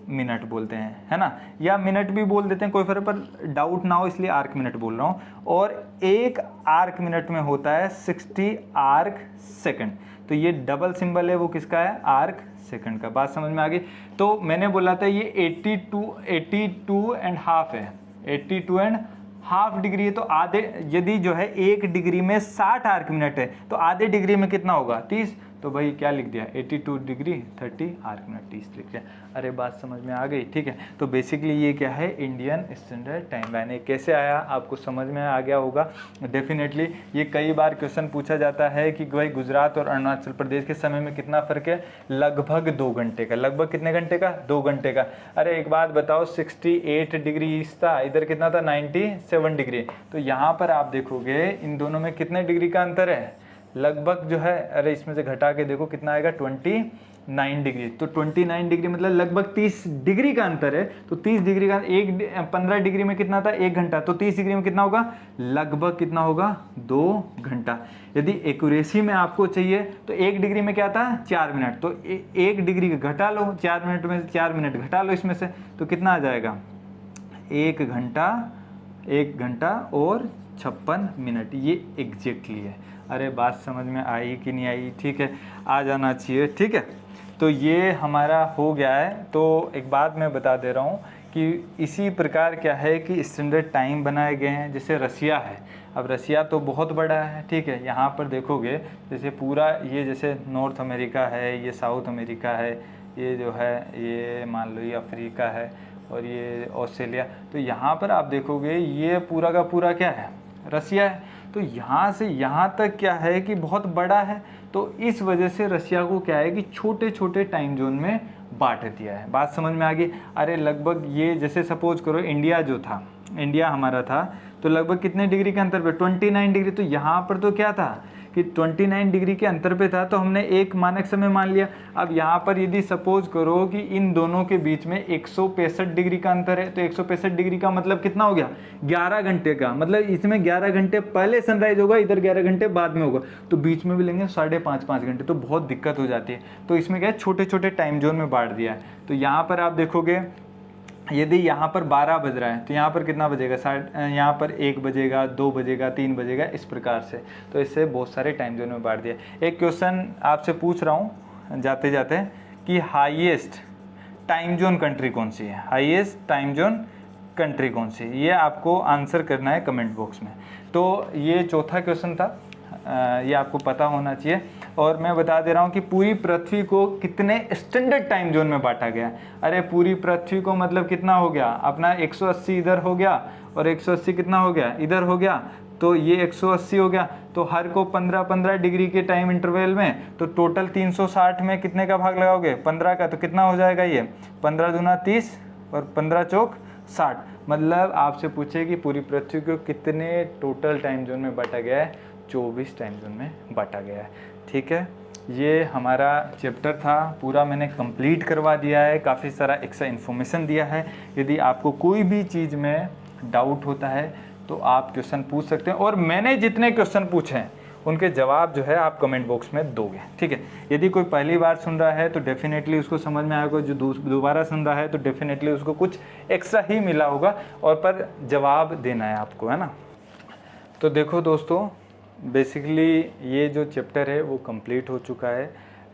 मिनट बोलते हैं, है ना, या मिनट भी बोल देते हैं, कोई फर्क, पर डाउट ना हो इसलिए आर्क मिनट बोल रहा हूँ। और 1 आर्क मिनट में होता है 60 आर्क सेकंड, तो ये डबल सिंबल है वो किसका है, आर्क सेकंड का। बात समझ में आ गई। तो मैंने बोला था ये 82.5 है, 82.5 डिग्री है। तो आधे, यदि जो है 1 डिग्री में 60 आर्क मिनट है तो आधे डिग्री में कितना होगा 30, तो भाई क्या लिख दिया 82 डिग्री 30 आर्क मिनट 30 लिख दिया। अरे बात समझ में आ गई, ठीक है। तो बेसिकली ये क्या है, इंडियन स्टैंडर्ड टाइम लाइन है। कैसे आया आपको समझ में आ गया होगा डेफिनेटली। ये कई बार क्वेश्चन पूछा जाता है कि भाई गुजरात और अरुणाचल प्रदेश के समय में कितना फ़र्क है, लगभग 2 घंटे का। लगभग कितने घंटे का, 2 घंटे का। अरे एक बात बताओ, 68 डिग्री ईस्ट था, इधर कितना था 97 डिग्री। तो यहाँ पर आप देखोगे इन दोनों में कितने डिग्री का अंतर है, लगभग जो है, अरे इसमें से घटा के देखो कितना आएगा 29 डिग्री। तो 29 डिग्री मतलब लगभग 30 डिग्री का अंतर है। तो 30 डिग्री का 15 डिग्री में कितना था 1 घंटा, तो 30 डिग्री में कितना होगा, लगभग कितना होगा 2 घंटा। यदि एक्यूरेसी में आपको चाहिए तो 1 डिग्री में क्या था 4 मिनट, तो 1 डिग्री घटा लो, 4 मिनट में 4 मिनट घटा लो इसमें से, तो कितना आ जाएगा 1 घंटा और 56 मिनट, ये एग्जैक्टली है। अरे बात समझ में आई कि नहीं आई, ठीक है, आ जाना चाहिए, ठीक है। तो ये हमारा हो गया है। तो एक बात मैं बता दे रहा हूँ कि इसी प्रकार क्या है कि स्टैंडर्ड टाइम बनाए गए हैं। जैसे रसिया है, अब रसिया तो बहुत बड़ा है, ठीक है। यहाँ पर देखोगे जैसे पूरा ये जैसे नॉर्थ अमेरिका है, ये साउथ अमेरिका है, ये जो है ये मान लो ये अफ्रीका है और ये ऑस्ट्रेलिया। तो यहाँ पर आप देखोगे ये पूरा का पूरा क्या है, रसिया है। तो यहाँ से यहाँ तक क्या है कि बहुत बड़ा है। तो इस वजह से रसिया को क्या है कि छोटे छोटे टाइम जोन में बांट दिया है। बात समझ में आ गई। अरे लगभग ये जैसे सपोज करो इंडिया जो था, इंडिया हमारा था, तो लगभग कितने डिग्री के अंतर पे 29 डिग्री। तो यहाँ पर तो क्या था कि 29 डिग्री के अंतर पे था, तो हमने एक मानक समय मान लिया। अब यहाँ पर यदि सपोज करो कि इन दोनों के बीच में 165 डिग्री का अंतर है, तो 165 डिग्री का मतलब कितना हो गया, 11 घंटे का। मतलब इसमें 11 घंटे पहले सनराइज होगा, इधर 11 घंटे बाद में होगा, तो बीच में भी लेंगे 5.5 घंटे, तो बहुत दिक्कत हो जाती है। तो इसमें क्या है, छोटे छोटे टाइम जोन में बांट दिया है। तो यहाँ पर आप देखोगे, यदि यहाँ पर 12 बज रहा है तो यहाँ पर कितना बजेगा, यहाँ पर 1 बजेगा, 2 बजेगा, 3 बजेगा, इस प्रकार से। तो इससे बहुत सारे टाइम जोन में बांट दिया। एक क्वेश्चन आपसे पूछ रहा हूँ जाते जाते कि हाईएस्ट टाइम जोन कंट्री कौन सी है, हाईएस्ट टाइम जोन कंट्री कौन सी, ये आपको आंसर करना है कमेंट बॉक्स में। तो ये चौथा क्वेश्चन था, ये आपको पता होना चाहिए। और मैं बता दे रहा हूँ कि पूरी पृथ्वी को कितने स्टैंडर्ड टाइम जोन में बांटा गया। अरे पूरी पृथ्वी को मतलब कितना हो गया, अपना 180 इधर हो गया और 180 कितना हो गया, इधर हो गया, तो ये 180 हो गया। तो हर को 15-15 डिग्री के टाइम इंटरवल में, तो टोटल 360 में कितने का भाग लगाओगे, 15 का, तो कितना हो जाएगा ये, 15 दूना 30 और 15 चौक 60। मतलब आपसे पूछे कि पूरी पृथ्वी को कितने टोटल टाइम जोन में बांटा गया है, 24 टाइम जोन में बांटा गया है। ठीक है, ये हमारा चैप्टर था, पूरा मैंने कंप्लीट करवा दिया है, काफ़ी सारा एक्स्ट्रा इन्फॉर्मेशन दिया है। यदि आपको कोई भी चीज़ में डाउट होता है तो आप क्वेश्चन पूछ सकते हैं, और मैंने जितने क्वेश्चन पूछे हैं उनके जवाब जो है आप कमेंट बॉक्स में दोगे। ठीक है, यदि कोई पहली बार सुन रहा है तो डेफिनेटली उसको समझ में आएगा, जो दोबारा सुन रहा है तो डेफिनेटली उसको कुछ एक्स्ट्रा ही मिला होगा, और पर जवाब देना है आपको, है ना। तो देखो दोस्तों, बेसिकली ये जो चैप्टर है वो कंप्लीट हो चुका है।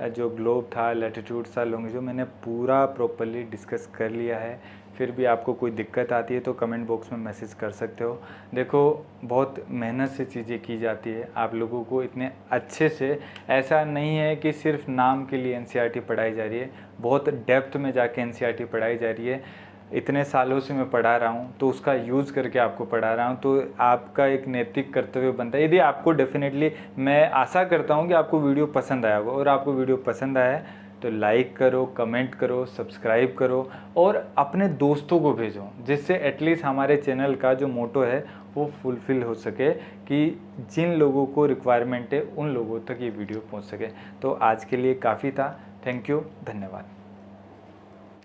जो ग्लोब था, लैटिट्यूड था, लॉन्गिट्यूड, मैंने पूरा प्रॉपरली डिस्कस कर लिया है। फिर भी आपको कोई दिक्कत आती है तो कमेंट बॉक्स में मैसेज कर सकते हो। देखो, बहुत मेहनत से चीज़ें की जाती है, आप लोगों को इतने अच्छे से, ऐसा नहीं है कि सिर्फ नाम के लिए एनसीईआरटी पढ़ाई जा रही है, बहुत डेप्थ में जाके एनसीईआरटी पढ़ाई जा रही है। इतने सालों से मैं पढ़ा रहा हूँ, तो उसका यूज़ करके आपको पढ़ा रहा हूँ, तो आपका एक नैतिक कर्तव्य बनता है। यदि आपको डेफिनेटली, मैं आशा करता हूँ कि आपको वीडियो पसंद आया होगा, और आपको वीडियो पसंद आया है तो लाइक करो, कमेंट करो, सब्सक्राइब करो और अपने दोस्तों को भेजो, जिससे एटलीस्ट हमारे चैनल का जो मोटो है वो फुलफ़िल हो सके, कि जिन लोगों को रिक्वायरमेंट है उन लोगों तक ये वीडियो पहुँच सके। तो आज के लिए काफ़ी था। थैंक यू, धन्यवाद।